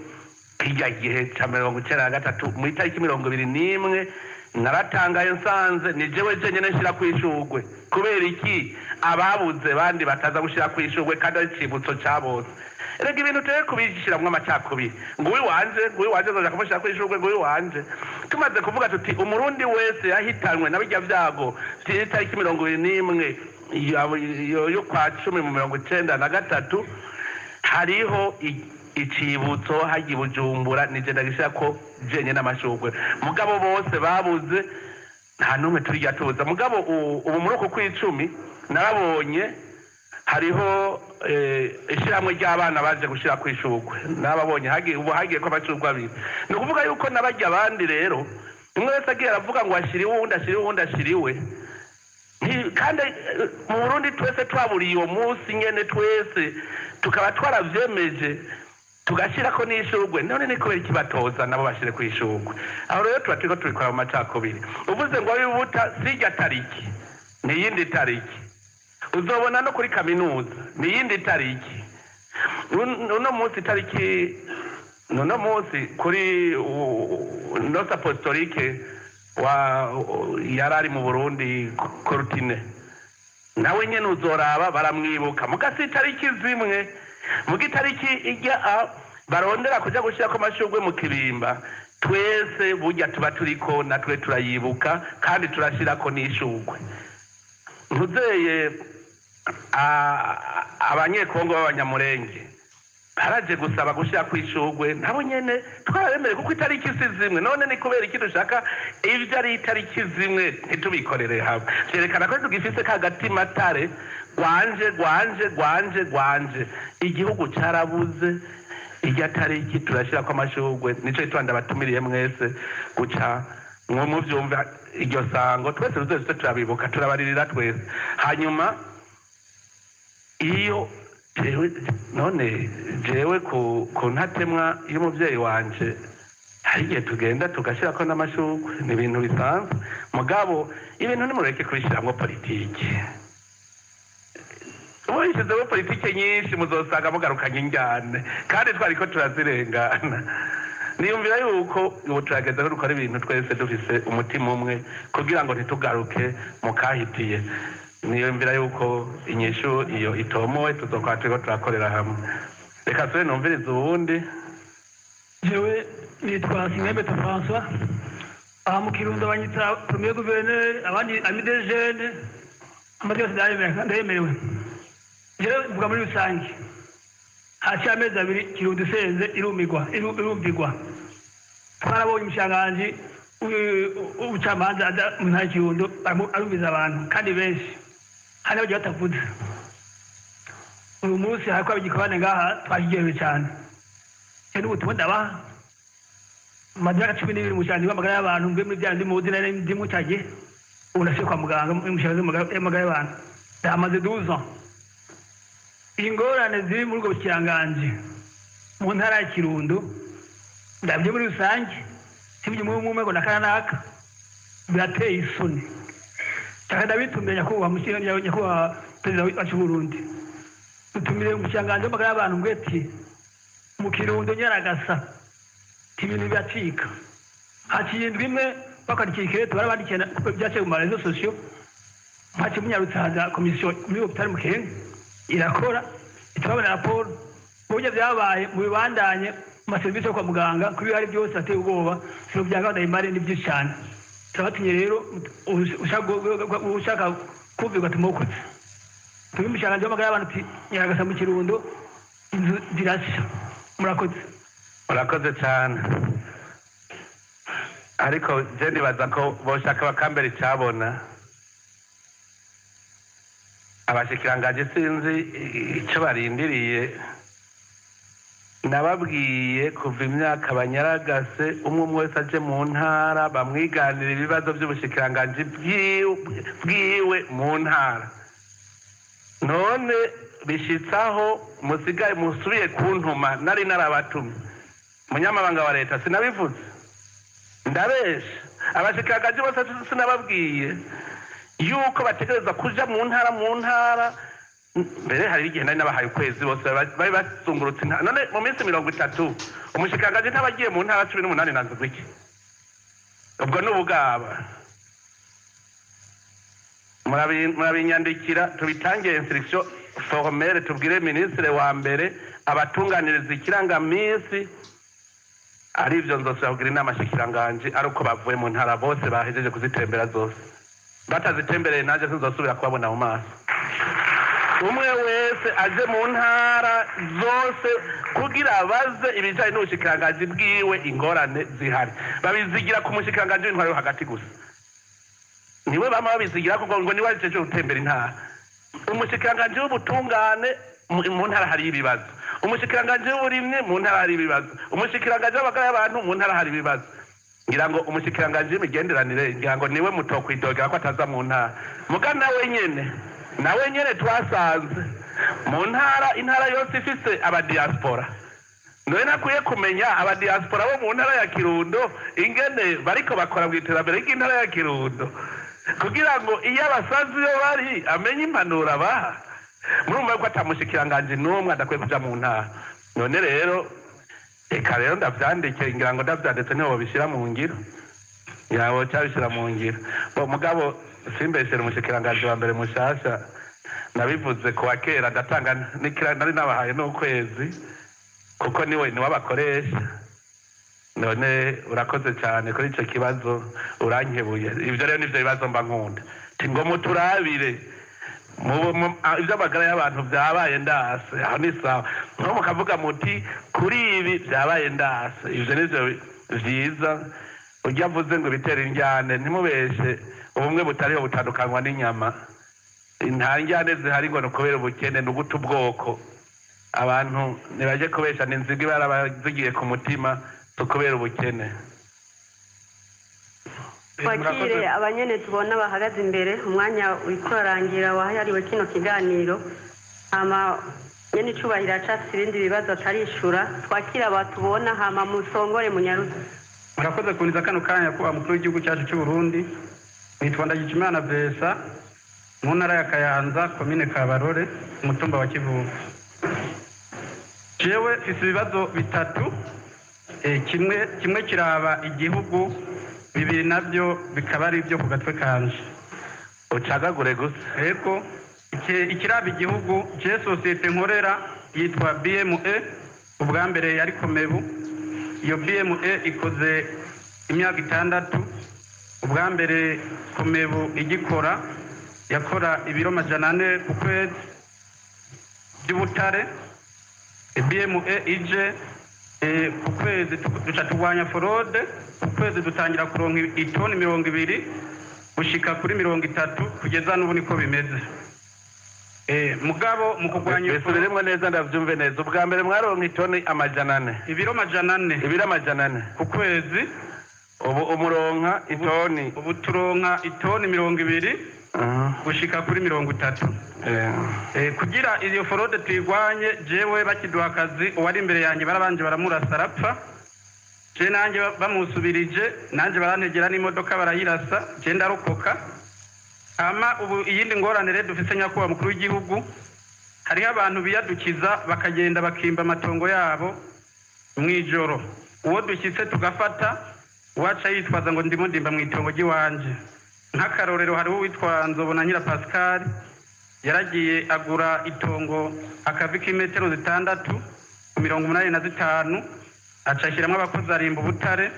kirya gihe ca 1993 mu itariki 21. Naratangaye nsanze ni jewe jenyene nshira kwishurwe. Kubera iki ababuze bandi bataza gushira kwishurwe kandi ari cibutso cabose? Erega ibintu teye kubishiramwe amacakubiri, ngo wiwanje zoja kumushira kwishurwe, ngo wiwanje. Tumaze kuvuga tuti umurundi wese yahitanwe na bijya vyago itariki 21 yo kwa 10 mu 1993 hariho icibutso hagiye Bujumbura. Nije ndagishira ko jenye n'amashurwe, mugabo bose babuze nta numwe turya tuza. Mugabo ubu muri uko kw'icumi narabonye hariho ishiramwe ry'abana baje gushira kwishurwe, nababonye hagiye ko amashurwe abiri. Ni ukuvuga yuko nabajya abandi rero umwe wese agiye aravuga ngo ashiriwe uwundi ashiriwe. kandi mu Burundi twese twaburiye uwo munsi nyene twese tukaba twaravyemeje tugashyira ko n'ishurwe none ni kubera ikibatoza nabo bashyire ku ishurwe aho rero tuba turiko tubikora mu macakubiri uvuze ngo wibuta sirya tariki ni iyindi tariki uzobona no kuri kaminuza ni iyindi tariki uno munsi kuri note apostolique yarari mu Burundi Cortine nawe nyene uzoraba baramwibuka mugasi itariki zimwe mugitariki ijya barondera kuja gushira ko mashurwe mu kibimba twese burya tuba turiko natwe turayibuka kandi turashira ko n'ishurwe ntuzeye abanyekongo b'abanyamurenge baraje gusaba gushira ku ishurwe nabo nyene twarabemereye kuko itariki si zimwe none ni kubera iki dushaka ivyo ari itariki zimwe ntitubikorere hamwe vyerekana ko tugifise kagatima tare gwanje igihugu carabuze irya tariki turashira ko amashurwe nico itwanda batumiriye mwese guca mwo muvyumva iryo sango twese tuzoze turabibuka turabaririra twese hanyuma iyo jewe ku ntatemwa y'umuvyeyi wanje hari igihe tugenda tugashyira ko n'amashurwe ni ibintu bisanzwe mugabo ibintu nimureke kubishiramwo politiki ubishizeho politiki nyinshi muzosanga mugarukanye injyane kandi twariko turazirengana niyumvira yuko ubu turageze ko dukora ibintu twese dufise umutima umwe kugira ngo ntitugaruke mu kahitiye niyumvira yuko inyishu iyo itomowe tuzokora turiko turakorera hamwe reka tube numviriza ubundi jewe nitwa Simwembeto François aha mu Kirundo banyita premier gouverneur abandi ami des jeunes amadi yose ndayemerewe jewe mvuga muri rusange haciye amezi abiri Kirundo isenze irumbigwa twarabonye umushikiranganji ubucamanza aza mu ntara Kirundo arumviza abantu kandi benshi hari abagiye batavuze uyu munsi hariko abigikabane ngaha twakigerewe cyane n'ubu tuba ndabaha amajana 12 umushandi w'amagara y'abantu mbe muri bya ndimuzi nari ndimu cyagiye unashe kwa muganga umushandi w'amagara y'abantu ndamaze 12 ans ingorane ziri muri ubwo bukiranganje mu ntara ya Kirundo ndabyo muri rusange sibyo umwe ngo nakanaka birateye isoni cyangwa bitumenya ko bamushyiranye ko perezida wacu Burundi utumire umushanganje w'amagara y'abantu ngweti mu Kirundo Nyaragasa ibintu byacika hakiyindwa imwe bakandikira barabandikira byaciye mu marezo sosiyo haciye munyarutsaza komisiyo muri hopitali Mukenke irakora itababona raporo burya byabaye mu bibandanye mu maserivisi yo kwa muganga kuri hari byose ateye ubwoba sino byangabanda imari ni byinshi cyane turabatinye rero ushaka kuvirwa tumokutse turi mushanganje w'amagara y'abantu ati Nyaragasa mu Kirundo inzu zirashya murakoze cyane ariko je ndibaza ko boshaka bakambera icyabona abashikiranganje sinzi icyo barindiriye nababwiye kuva imyaka banyaragase umwe wese aje mu ntara bamwiganira ibibazo by'ubushikiranganje bwiwe mu ntara none bishitsaho musigaye musubiye kuntuma nari narabatumye munyamabanga wa leta sinabivuze ndabesha abashikiranganje bose sinababwiye yuko bategereza kuja mu ntara mbere hari igihe nari nabahaye ukwezi bose bari basungurutse none mu minsi 30 umushikiranganje ntabagiye mu ntara 18 nanzwe iki ubwo n'ubugaba murabinyandikira tubitangiye instruction formelle tubwire ministre wa mbere abatunganiriza ikirangaminsi ari byo nzosabwira inama shikiranganje ari uko bavuye mu ntara bose bahejeje kuzitembera zose batazitembereye naje sinzosubira kubabona mu maso umwe wese aje mu ntara zose kugira baze ibijanye n'ubushikiranganje bwiwe ingorane zihari babizigira ku mushikiranganje w'intwaro yo hagati gusa niwe bama babizigira kuko ngo niwe ajeje gutembera intara umushikiranganje w'ubutungane mu ntara hari ibibazo umushikiranganje w'uburimwe mu ntara hari ibibazo umushikiranganje w'amagara y'abantu mu ntara hari ibibazo ngira ngo umushikiranganje w'imigenderanire ngira ngo niwe mutokwidogera ko ataza mu ntara muga nawe nyene twasanze mu intara yose ifise abadiaspora none nakwiye kumenya abadiaspora bo mu ntara ya Kirundo ingene bariko bakora mu iterambere ry'intara ya Kirundo kugira ngo iyo abasazi yo bari amenye impanuro abaha murumva ko atamushikiranganje n'umwe adakwiye kuja mu ntara none rero eka rero ndavyandike ngira ngo ndavyanditse niho babishira mu ngiro yawo cyabishira mu ngiro bo mugabo simbeshere umushikiranganje wa mbere mushasha nabivuze ko wakera ndatanga nari nabahaye n'ukwezi kuko niwe wabakoresha none urakoze cyane kuri ico kibazo urankebuye ivyo rero nivyo bibazo mba nkunda ngo muturabire iby'amagara y'abantu byabaye ndase aho ni sawa nko mukavuga muti kuri ibi byabaye ndase ivyo nivyo vyiza ujya avuze ngo bitera injyane ntimubeshe ubumwe butariho butandukanywa n'inyama nta njyane zihari ngo ni kubera ubukene ni uguta ubwoko abantu nibaje kubesha n'inziga barabazigiye ku mutima tukubera ubukene twakire abanyene tubona bahagaze imbere umwanya wikorangira wahariwe kino kiganiro ama nyene icubahiro acafise ibindi bibazo atarishura twakire abatubona hama musongore munyaruzi murakoze kuniza kano kanya kuba mukuru w'igihugu cyacu cy'u Burundi nitwa Ndayishimiye Vesa mu ntara ya Kayanza komine Kabarore umutumba wa Kivuga jewe mfise ibibazo bitatu kimwe kiraba igihugu bibiri nabyo bikaba ari ibyo ku gatwe kanje ucagagure gusa yego ikiraba igihugu je societe nkorera yitwa BME ubwa mbere yari Komebu iyo BME ikoze imyaka 6 ubwa mbere Komebu igikora yakora ibiro 400 ku kwezi by'ubutare BME ije ku kwezi duca turwanya forode ku kwezi dutangira kuronka itoni 200 gushika kuri 30 kugeza n'ubu niko bimeze mugabo mu kurwanya bisubiremwe neza ndavyumve neza ubwa mbere mwaronka itoni 400 ibiro 400 ku kwezi ubu umuronka itoni ubu turonka itoni 200 gushika kuri 30 kugira iyo forode tuyigwanye jewe bakiduha akazi uwari imbere yanjye barabanje baramurasa arapfa je nanjye bamusubirije nanjye barantegera n'imodoka barayirasa je ndarokoka ama ubu iyindi ngorane rero dufise nyakuba mukuru w'igihugu hariho abantu biyadukiza bakagenda bakimba amatongo yabo mwijoro uwo dushyitse tugafata waca yitwaza ngo ndimo ndimba mu itongo ry'iwanje nk'akarorero hariho witwa Nzobonanyira Pascal yaragiye agura itongo akavi k'imetero 685 acashiramo abakozi arimba ubutare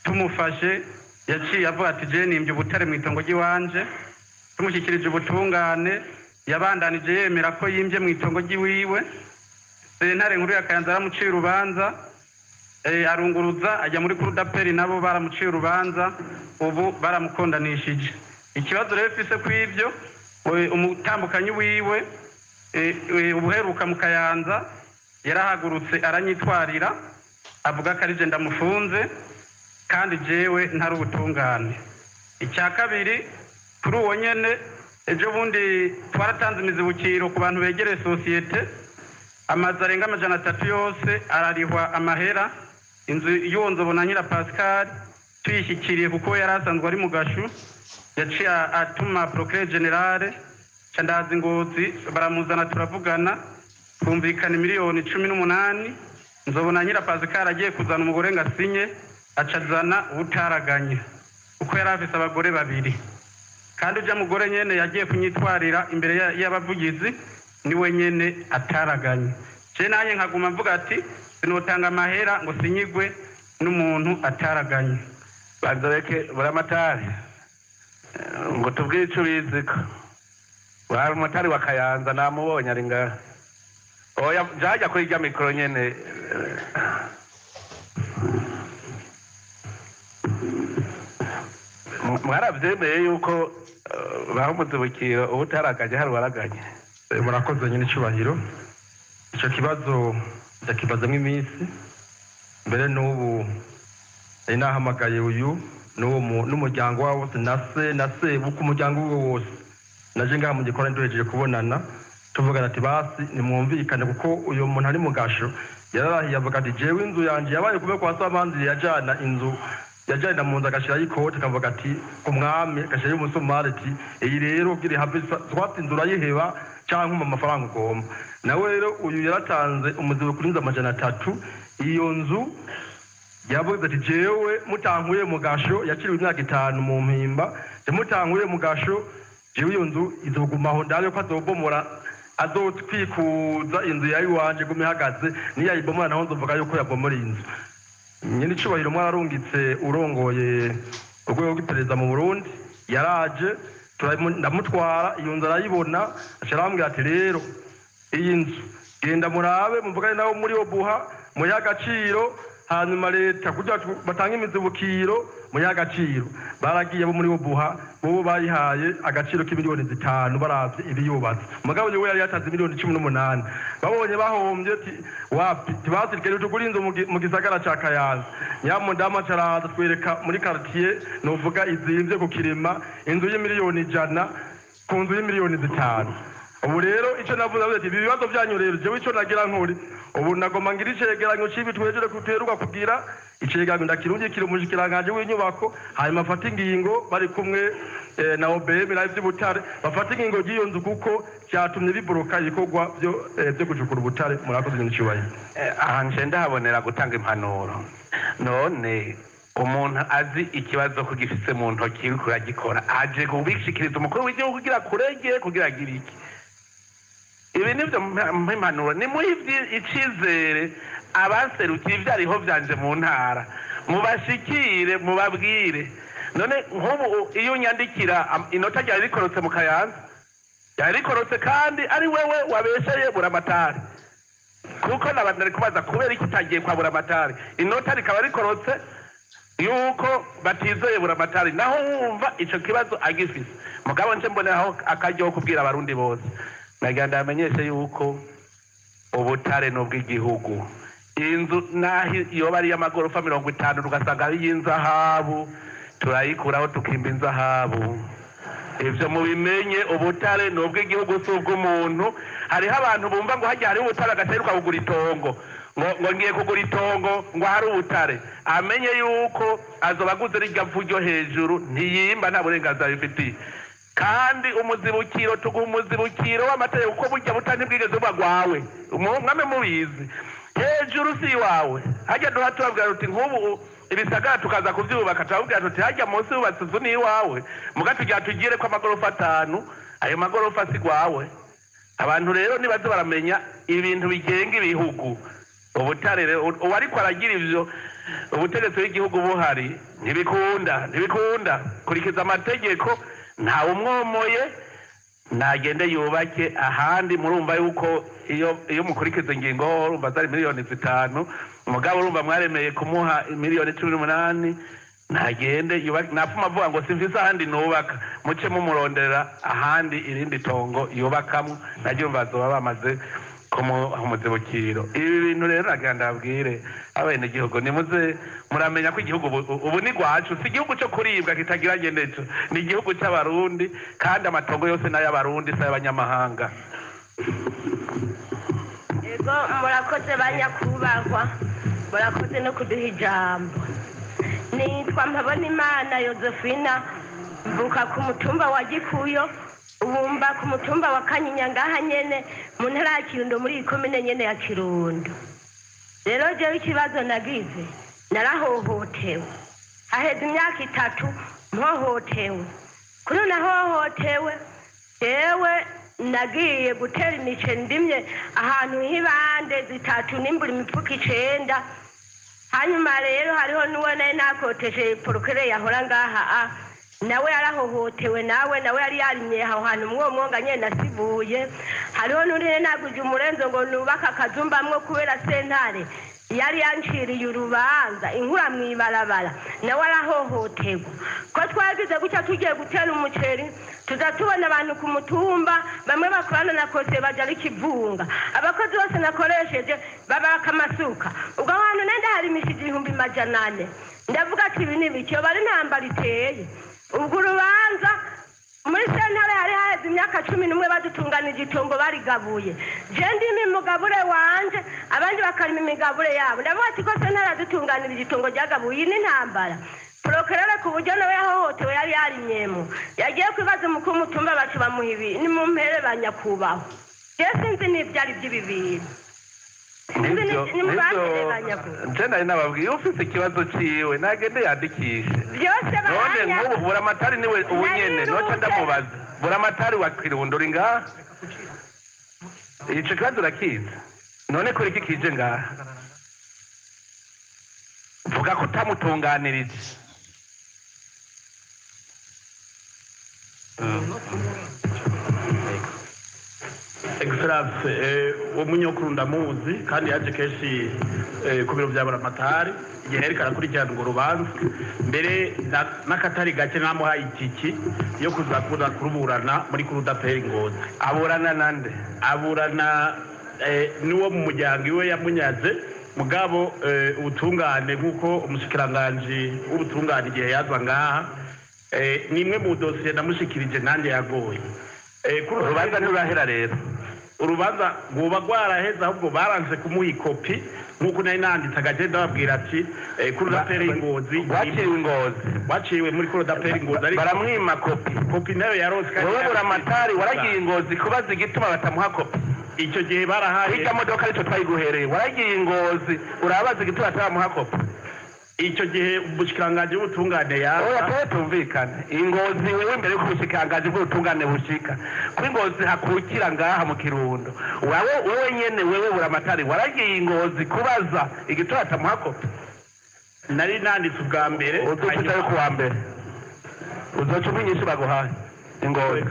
tumufashe yaciye avuga ati je nimbye ubutare mu itongo ry'iwanje tumushyikirije ubutungane yabandanije yemera ko yimbye mu itongo ry'iwiwe sentare nkuru ya Kayanza aramuciye urubanza arunguruza ajya muri kurudaperi nabo baramuciye urubanza ubu baramukondanishije ikibazo rero fise kw'ibyo umutambukanyi wiwe ubuheruka mu Kayanza yarahagurutse aranyitwarira avuga ko arije ndamufunze kandi jewe ntari ubutungane icya kabiri kuri uwo nyene ejo bundi twaratanze imizibukiro ku bantu begereye sosiyete amazu arenga 300 yose ararihwa amahera inzu y'uwo Nzobonanyira Pascal tuyishyikiriye kuko yari asanzwe ari mu gashu yaciye atuma procureur general candazi Ngozi baramuzana turavugana twumvikana miliyoni 18 Nzobonanyira Pascal agiye kuzana umugore ngasinye acazana utaraganye uko yari afise abagore babiri kandi ujya mugore nyene yagiye kunyitwarira imbere y'abavugizi niwe nyene ataraganye je nanye nkaguma mvuga ati sinotanga amahera ngo sinyigwe n'umuntu ataraganye banzoreke buramatari ngo tubwire ico biziko bari umutari wa Kayanza namubonye ari ngaha oya jajya kuri rya mikoro nyene mwaravyemeye yuko baho umuzibukiro ubu utaraganye hari waraganye murakoze nyine icubahiro icyo kibazo ndakibazamo iminsi mbere n'ubu nahamagaye uyu n'umuryango wabo wose na se buko umuryango wose naje ngaha mu gikora nduhejeje kubonana tuvugana ati basi nimwumvikane kuko uyu muntu ari mu gasho yararahiye avuga ati jewe inzu yanje yabaye kube kwa Samanzi yajana inzu yajana mu nzu agashiraho ikote akavuga ati umwami agashiraho umusumari ati iyi rero gire have twati inzu urayiheba cyangwa mu mafaranga ugomba nawe rero uyu yaratanze umuzibo kuri inzu 300 iyo nzu yavuze ati jewe mutankuye mu gasho yakiriwe imyaka 5 mu mpimba mutankuye mu gasho jewe iyo nzu izogumaho ndayo ko azobomora azotwikuza inzu yayi wanje gume hagaze niyayibomora naho nzovuga yuko yabomora inzu nyine icubahiro mwararungitse urongoye urwego rw'iperereza mu Burundi yaraje ndamutwara iyo nzu arayibona acarambwira ati rero iyi nzu genda murabe muvugane nawo muri obuha muhe agaciro hanyuma leta kugira batanga imizibukiro muhe agaciro baragiye bo muri obuha bo bayihaye agaciro k'imiliyoni 5 baravye ibiyubatse umugabo we yari yatanze miliyoni 18 babonye bahombye wapi tibazirikene tugura inzu mu gisagara ca Kayanza nyamo ndama caraza twereka muri quartier novuga izimvye ku kirima inzu y'imiliyoni 100 ku nzu y'imiliyoni 5 ubu rero ico navuze ati ibi bibazo byanyu rero jewe ico nagira nkuri ubu nagoma ngira icegeranyo cibi twejeje kuterwa kugira icegeranyo ndakirungikira umushikiranganje w'inyubako hanyuma afata ingingo bari kumwe na OBM na ivy'ubutare bafata ingingo giyo nzu kuko cyatumye biboroka ikorwa byo gucukura ubutare murakoze n'icyubahiro ahanje ndahabonera gutanga impanuro none umuntu azi ikibazo kugifise mu ntoki kuragikora aje kubishikiriza umukuru w'igihugu kugira kurege kugira giriki ibi nivyo impanuro ni muhivye icizere abaserukiye ivyariho vyanje mu ntara mubashikire mubabwire none nk'ubu iyo unyandikira inota ryari rikorotse mu Kayanza ryari rikorotse kandi ari wewe wabesheye buramatari kuko nabandi ari kubaza kubera iki utagiye kwa buramatari inota rikaba rikorotse yuko batizeye buramatari naho wumva ico kibazo agifise mugabo nje mboneraho akaryo kubwira abarundi bose naganda amenyeshe yuko ubutare n'ubw'igihugu inzu nahi yoba ari y'amagorofa 50 tugasanga ari y'inzahabu turayikuraho tukimba inzahabu ivyo mubimenye ubutare n'ubw'igihugu s'ubw'umuntu hariho abantu bumva ngo hajya hari ubutare agateruka kugura itongo ngo ngiye kugura itongo ngo hari ubutare amenye yuko azobaguze rirya vuryo hejuru ntiyimba nta burenganzira bifitiye kandi umuzibukiro tuguha umuzibukiro w'amategeko uko burya butane bwigeze buba gwawe mwame mubizi hejuru si wawe hajya duha turabwira ruti nk'ubu ibisagara tukaza kuvyubaka turabwira tuti hajya munsi yubatse inzu ni iwawe mugatugira tugire ko amagorofa 5 ayo magorofa si gwawe abantu rero nibaze baramenya ibintu bigenga ibihugu ubutare rero uwariko aragira ivyo ubutegetsi bw'igihugu buhari ntibikunda kurikiza amategeko ntawe umwomoye nagende yubake ahandi murumva yuko iyo mukurikiza ingingo urumva zari miliyoni 5 umugabo urumva mwaremeye kumuha miliyoni 18 nagende yubake napfuma avuga ngo simvise ahandi nubaka muce mumurondera ahandi irindi tongo yubakamwe naryumva bazoba bamaze kumuzibukiro ibi bintu rero naganda abwire abenegihugu nimuze muramenya ko igihugu ubu ni gwacu si igihugu cyo kuribwa kitagira ngeneco ni igihugu cy'abarundi kandi amatongo yose n'ay'abarundi si ay'abanyamahanga ego murakoze banyakubahwa murakoze no kuduha ijambo nitwa Mpabonimana Josephina mvuka ku mutumba wa Gikuyo ubumba ku mutumba wa Kanyinya ngaha nyene mu ntara ya Kirundo muri ikomine nyene ya Kirundo rero jewe ikibazo nagize narahohotewe haheze imyaka 3 mpohotewe kuri nahohotewe jewe nagiye gutera imice ndimye ahantu h'ibande 3 nimbura imifuka 9 hanyuma rero hariho nuwe naye nakoteshe porokere yahora ngaha nawe yarahohotewe nawe yari yarimye aho hantu mwuwo mwonga nyene nasibuye hariho n'undi naguje umurenzo ngo nubaka akazumbamwo kubera sentare yari yanciriye urubanza inkura mw'ibarabara nawe arahohoterwa ko twagize gutya tugiye gutera umuceri tuza tubona abantu ku mutumba bamwe bakorana na kose baja ari kivunga abakozi bose nakoresheje babaka amasuka ubwo hantu nenda harimishije 400 ndavuga ati ibi ni biki bari ntambara iteye ubwo urubanza muri sentare hari haheze imyaka 11 badutunganije itongo barigabuye je ndimi mugabure wanje abandi bakarima imigabure yabo ndavuga ati ko sentare adutunganije itongo ryagabuye ni ntambara prokerere ku buryo nawe yahohotewe yari yarimyemo yagiye kwibaza umukuru w'umutumba bacu bamuha ibi ni mu mpere banyakubaho je sinzi n'ivyari by'ibibiri nari nababwiye ufite ikibazo ciwe nagende yandikishe byose none nk'ubu buramatari niwe ubu nyene noca ndamubaza buramatari wa Kirundo uri ngaha ico kibazo urakizi none kuri iki kije ngaha vuga ko utamutunganirije Excellence umunyokuru ndamuzi kandi yaje kenshi ku biro bya buramatari igihe yariko arakurikirana urwo rubanza mbere n'akatari gake namuhaye itiki yo kuza kuruburana muri kurudaperi Ngozi aburana nande aburana n'uwo mu muryango iwe yamunyaze mugabo ubutungane nk'uko umushikiranganji w'ubutungane igihe yaza ngaha nimwe mu dosiye namushikirije nanjye yagoye urubanza ntirurahera rero urubanza rwoba rwaraheze ahubwo baranze kumuha ikopi nk'uko nari nanditse agenda babwira ati kurudaperi Ngozi waciwe muri kurudaperi Ngozi baramwima kopi nayo yarose wowe buramatari waragiye Ngozi kubaza igituma batamuha kopi icyo gihe barahaye hirya modoka aricyo twayiguhereye waragiye Ngozi urabaza igituma batamuha kopi icyo gihe ubushikiranganje bw'ubutungane yawe tumvikane Ngozi wewe mbere yuko ubushikiranganje bw'ubutungane bushika kuri Ngozi hakukira ngaha mu Kirundo wewe nyene wewe buramatari waragiye Ngozi kubaza igituma batamuha kopi nari nanditse ubwa mbere uzoca ku wa mbere uzoca umwinyisha baguhaye Ngozi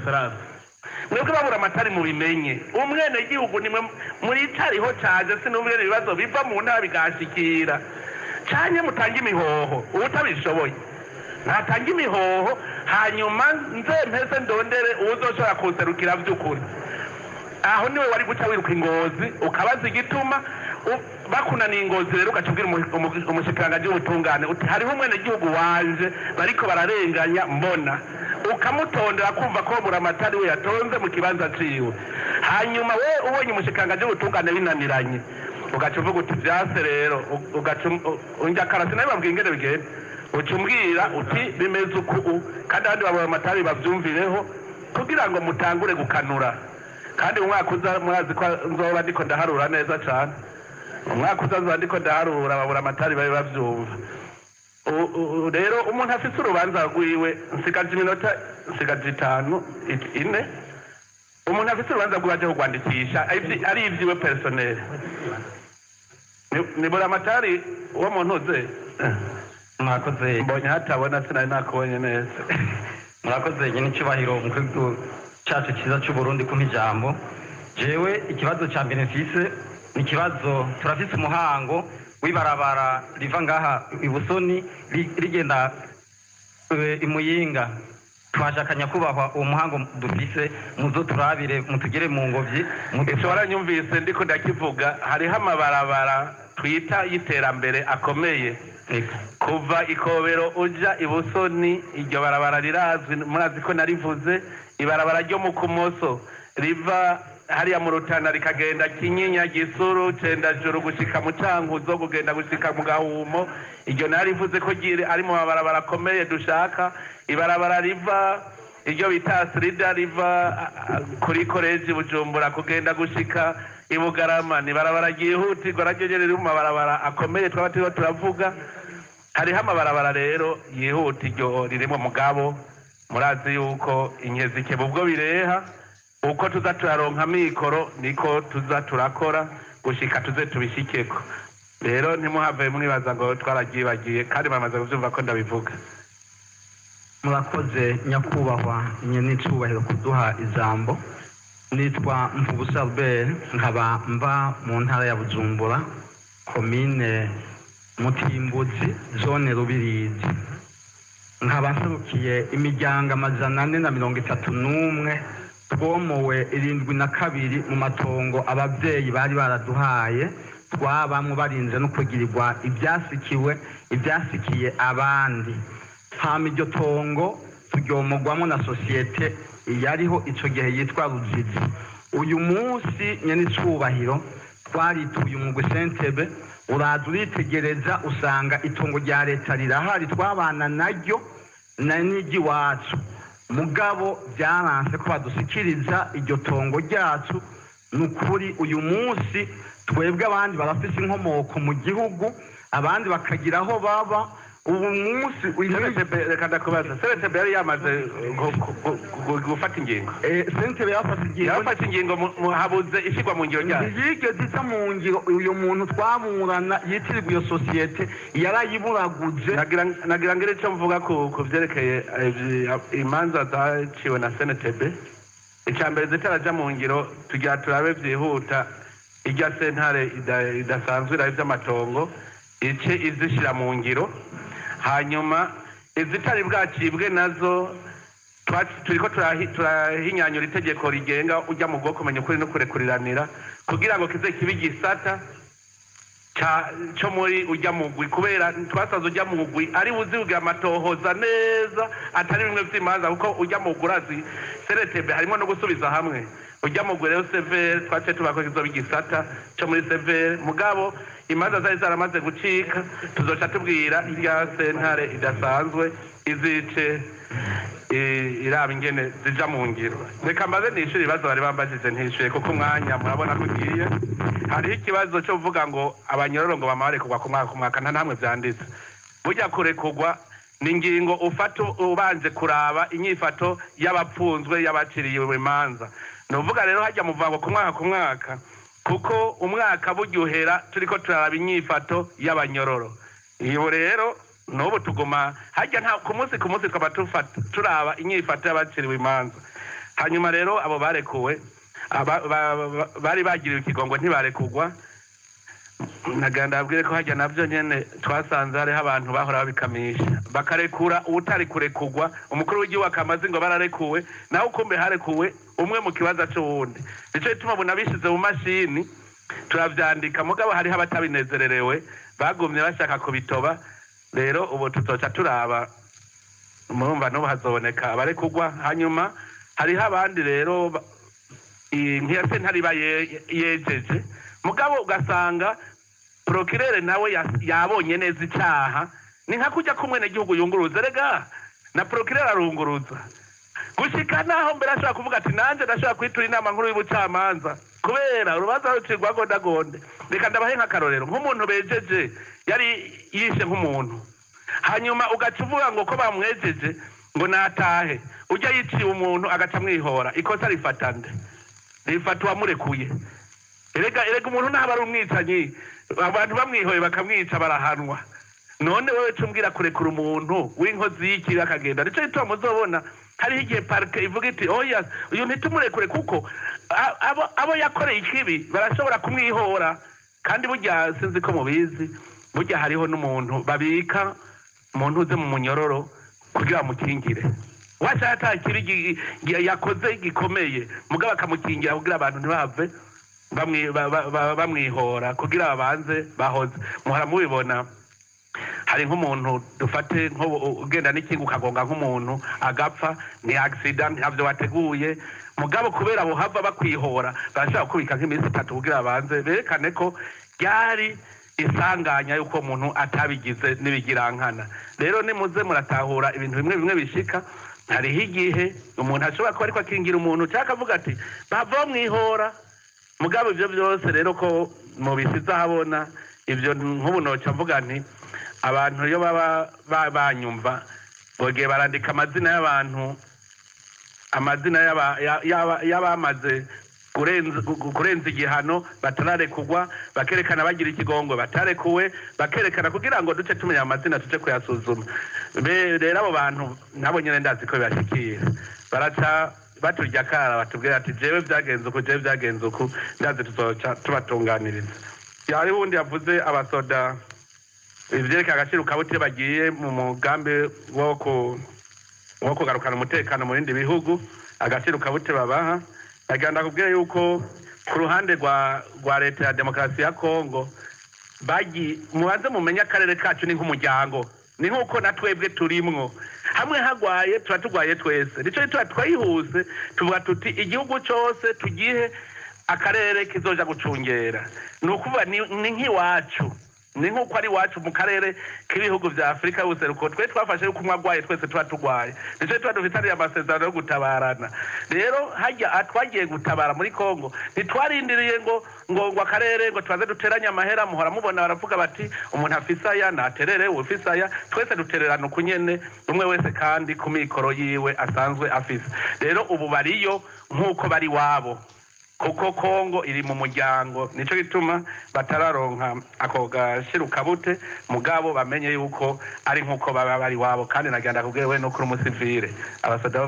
mwebwe babura amatari mubimenye umwene gihugu nimwe muri tariho caje sinumvire ibibazo biva mu ntara bigashikira cyane mutanga imihoho ubutabishoboye natanga imihoho hanyuma mpese ndondere uzoshobora kuserukira by'ukuri aho niwe wari guca wiruka Ngozi ukabaza igituma bakunaniye Ngozi rero ukacubwira umushikiranganje w'ubutungane uti hariho umwene gihugu wanje bariko bararenganya mbona ukamutondera kumva ko buramatari we yatonze mu kibanza ciwe hanyuma we ubonye umushikiranganje w'ubutungane binaniranye ugaca uvuga uti vyase rero ugaca unja karasi nawe babwiye ingene bigenda ucumbwira uti bimeze uku kandi abandi baburamatari bavyumvireho kugira ngo mutangure gukanura kandi umwaka uza murazi ko nzoba ndiko ndaharura neza cane umwaka uza nzoba ndiko ndaharura baburamatari babe bavyumva rero umuntu afise urubanza rwiwe nsigaje iminota nsigaje 5 ine umuntu afise urubanza rwiwe aje kurwandikisha ari ivyiwe personnel ni buramatari uwo muntu uze mwakoze mbonye hatabona sinari nakubonye neza murakoze nyine icyubahiro mu gihugu cyacu cyiza cy'u Burundi kumpa ijambo jewe ikibazo cya mbere mfise ni ikibazo turafise umuhango w'ibarabara riva ngaha ibusoni rigenda imuyinga twashakanya kubahwa uwo muhango dufise muzo turabire mutugere mu ngobyi ese waranyumvise ndiko ndakivuga hariho amabarabara twita y'iterambere akomeye kuva ikobero uja ibusoni iryo barabara rirazwi murazi ko narivuze ibarabara ryo mu kumoso riva hariya mu Rutana rikagenda Kinyinya Gisuru Cendajuru gushika mu Cankuzo kugenda gushika mu Gahumo iryo narivuze ko ari mu mabarabara akomeye dushaka ibarabara riva iryo bita Srida riva kuri college Bujumbura kugenda gushika ibugarama ni barabara ryihutirwa ragegere mu mabarabara akomeye twaba turavuga hariho amabarabara rero yihutiryo riri mu mugabo murazi yuko inkezi kebubwo bireha uko tuza turaronka mikoro niko tuza turakora gushika tuze tubishikeko rero ntimuhave mwibaza ngo twaragibagiye kandi bamaze kuvyumva ko ndabivuga murakoze nyakubahwa nyenicubahiro kuduha ijambo. Nitwa Mvubusa Albert, nkaba mba mu ntara ya Bujumbura, komine Mutimbuzi, zone Rubirizi. Nkaba nserukiye imiryango 431 twomowe 72 mu matongo ababyeyi bari baraduhaye, twabamwe barinze no kugirirwa ibyasikiye abandi. Hama iryo tongo turyomogwamo na sosiyete yariho ico gihe yitwa Ruzizi. Uyu munsi nyenicubahiro twarituye umugwi Sentebe, uraza uritegereza usanga itongo rya leta rirahari, twabana naryo na nigi wacu. Mugabo byaranse ko badusikiriza iryo tongo ryacu. Nukuri uyu munsi twebwe abandi barafise inkomoko mu gihugu, abandi bakagira aho baba. Ubu munsi reka ndakubaza, Sentebe yari yamaze gufata ingingo? Sentebe yafata ingingo habuze ishyirwa mu ngiro ryayo. Yigeze iza mu ngiro. Uyu muntu twaburana yitirirwa iyo sosiyete yarayiburaguze. Nagira ngo icyo mvuga ku byerekeye imanza zaciwe na Sentebe. Icya mbere zitaraja mu ngiro tugira turabe byihuta irya sentare idasanzwe irabe by'amatongo ice izishyira mu ngiro, hanyuma izitari bwacibwe nazo turiko turahinyanyura itegeko rigenga ujya mu bwo kumenya ukuri no kurekuriranira kugira ngo kize kibe igisata cyo muri ujya mugwi, kubera twasaze ujya mugwi ari buziga amatohoza neza atari bimwe by'imanza, kuko ujya mugwi urazi Sentebe harimo no gusubiza hamwe. Ujya mugwi rero severe twace tubako kizoba igisata cyo muri severe, mugabo imanza zari zaramaze gucika tuzoca tubwira irya sentare idasanzwe izice iraba ingene zija mu ngiro. Reka mbaze nishuri ibibazo bari bambajije ntishuye kuko umwanya murabona ko ugiye. Hariho ikibazo cyo kuvuga ngo abanyororo ngo bama barekurwa ku mwaka nta namwe byanditse. Burya kurekurwa ni ingingo ufata ubanje kuraba inyifato y'abapfunzwe y'abaciriwe imanza. Ni uvuga rero hajya muvango ku mwaka kuko umwaka buryohera turiko turaraba inyifato y'abanyororo. Iyo rero n'ubu tuguma hajya nta ku munsi twaba turaba inyifato y'abaciriwe imanza. Hanyuma rero abo barekuwe bari bagiriwe ikigongo ntibarekugwa. Naganda abwire ko hajya navyo nyene twasanze hariho abantu bahora babikamisha bakarekura ubutari kurekugwa. Umukuru w'igihugu akamaze ngo bararekuwe, naho Kumbe harekuwe umwe mu kibazo c'uwundi. Nico gituma bunabishize mu mashini turavyandika, mugabo hariho abatabinezererewe bagumye bashaka kubitoba. Rero ubu tuzoca turaba, murumva n'ubu hazoboneka abarekugwa. Hanyuma hariho abandi rero nk'iya sentare iba yejeje, mugabo ugasanga prokirere nawe yabonye neza icyaha. Ni nka kujya kumwene gihugu yunguruza, rega na prokirere arunguruza gushika naho mbere ashobora kuvuga ati nanje ndashobora kwitura inama nkuru y'ubucamanza kubera urubanza rucirwa gondagonde. Reka ndabahe nk'akarorero, nk'umuntu bejeje yari yishe nk'umuntu, hanyuma ugaca uvuga ngo ko bamwejeje ngo natahe, ujya yiciye umuntu agaca mwihora, ikosa rifata nde? Rifata uwamurekuye. Erega umuntu ntabwo ari umwicanyi, abantu bamwihoye bakamwica barahanwa. None wewe cumbwira kurekura umuntu w'inkozi y'ikibi akagenda? Nico gituma muzobona hariho igihe parike ivuga iti oya uyu ntitumurekure kuko abo yakoreye ikibi barashobora kumwihora. Kandi burya sinzi ko mubizi, burya hariho n'umuntu babika umuntu uze mu munyororo kugira bamukingire. Wacha hata kibi yakoze gikomeye mugabo akamukingira kugira abantu ntibave bamwihora kugira babanze bahoze. Muhora mubibona, hari nk'umuntu dufate nko ugenda n'ikinga ukagonga nk'umuntu agapfa, ni accident ntabyo wateguye, mugabo kubera buhava bakwihora barashaka kubika nk'iminsi 3 kugira babanze berekane ko ryari isanganya yuko umuntu atabigize n'ibigirankana. Rero nimuze muratahura ibintu bimwe bishika. Hariho igihe umuntu ashobora kuba ariko akingira umuntu cyangwa akavuga ati bava mwihora, mugabo ibyo byose rero ko mubisize ahabona ibyo. Nk'ubu noca mvuga nti abantu iyo baba banyumva bogiye barandika amazina y'abantu, amazina y'abamaze kurenza igihano batararekugwa, bakerekana bagira ikigongwe batarekuwe, bakerekana kugira ngo duce tumenya amazina tuje kuyasuzuma. Rero abo bantu nabo nyene ndazi ko bibashikira, baraca baturya kara batubwira ati jewe byagenze uku ndazi tuzoca tubatunganiriza. Yari wundi yavuze abasoda ivyereka agaciro kabute bagiye mu mugambi wo kugarukana umutekano mu bindi bihugu, agaciro kabute babaha. Aganda kubwira yuko ku ruhande rwa leta ya demokarasi ya Kongo mubanze mumenya akarere kacu ni nk'umuryango, ni nk'uko na twebwe turimwo, hamwe hagwaye tuba tugwaye twese. Nico tuba twayihuse tuvuga tuti igihugu cyose tugihe akarere kizoja gucungera, ni ukuvuga ni nk'iwacu, ni nk'uko ari iwacu mu karere k'ibihugu vya Afurika y'ubuseruko. Twe twafashe yuko umwagwaye twese tuba tugwaye, nico tuba dufitaniye amasezerano yo gutabarana. Rero hajya twagiye gutabara muri Kongo ntitwarindiriye ngo akarere ngo tubaze duteranye amahera. Muhora mubona baravuga bati umuntu afise aya naterere, ufise aya, twese dutererana ukunyene, umwe wese kandi ku mikoro yiwe asanzwe afise. Rero ubu bariyo nk'uko bari wabo, kuko Kongo iri mu muryango, nico gituma batararonka ako gashiru kabute, mugabo bamenye yuko ari nk'uko baba bari wabo. Kandi nagenda kubwira we no kuri umusivile, abasoda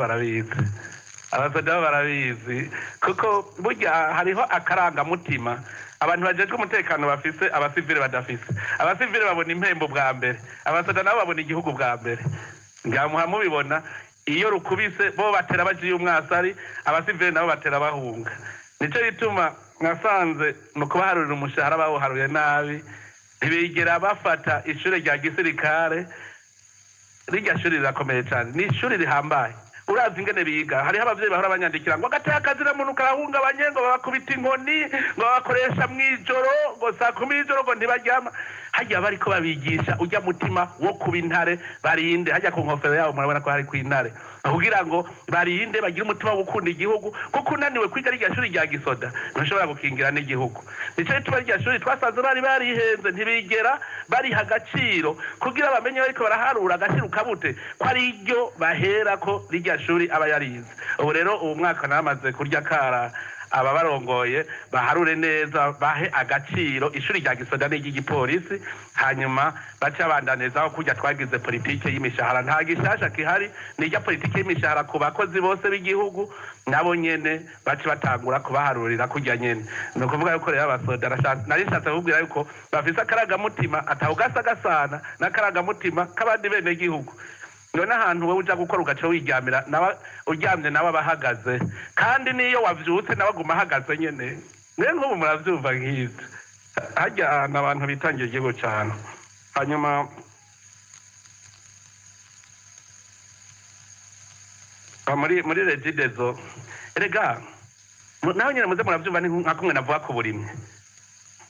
barabizi kuko burya hariho akarangamutima abantu bajejwe umutekano bafise, abasivile badafise. Abasivile babona impembo bwa mbere, abasoda nabo babona igihugu bwa mbere. Ngamuha mubibona iyo rukubise bo batera bajiye umwasari, abasivile nabo batera bahunga. Nico gituma nasanze mu kubaharurira umushahara bawuharuye nabi, ntibigera bafata ishure rya gisirikare. Rirya shuri rirakomeye cyane, ni ishuri rihambaye. Urazi ingene biga, hariho abavyeyi bahora banyandikira ngo agateye akazira muntu karahungabanye, ngo babakubita inkoni, ngo babakoresha mw'ijoro, ngo saa 10 y'ijoro ngo ntibaryama. Hajya bariko babigisha ujya mutima wo kuba intare, barinde. Hajya ku nkofero yabo murabona ko hari kw'intare, kugira ngo barinde bagire umutima wo gukunda igihugu, kuko unaniwe kwiga rya shuri rya gisoda ntushobora gukingira n'igihugu. Nico gituma rya shuri twasanze barihenze, ntibigera bariha agaciro kugira bamenye bariko baraharura agaciro kabute ko ari iryo bahera ko rya shuri aba yarize. Ubu rero ubu mwaka namaze kurya kara aba barongoye baharure neza, bahe agaciro ishuri rya gisoda n'iry'igipolisi, hanyuma baca bandanezaho kujya twagize politike y'imishahara. Nta gishasha kihari, nijya politike y'imishahara ku bakozi bose b'igihugu, nabo nyene baca batangura kubaharurira kujya nyene. Ni ukuvuga yuko rero abasoda nari nshatse kubwira yuko bafise akaragamutima atawugasa gasana n'akaragamutima k'abandi bene gihugu. None ahantu wowe uja gukora ugaca wiryamira, nawe uryamye nawe abahagaze, kandi niyo wavyutse nawe aguma ahagaze nyene. Mwe nk'ubu muravyumva nk'ivyo. Harya n'abantu bitangiye igihugu cyane. Hanyuma muri regidezo erega naho nyene muze muravyumva ni nka kumwe navuga ku burimwe.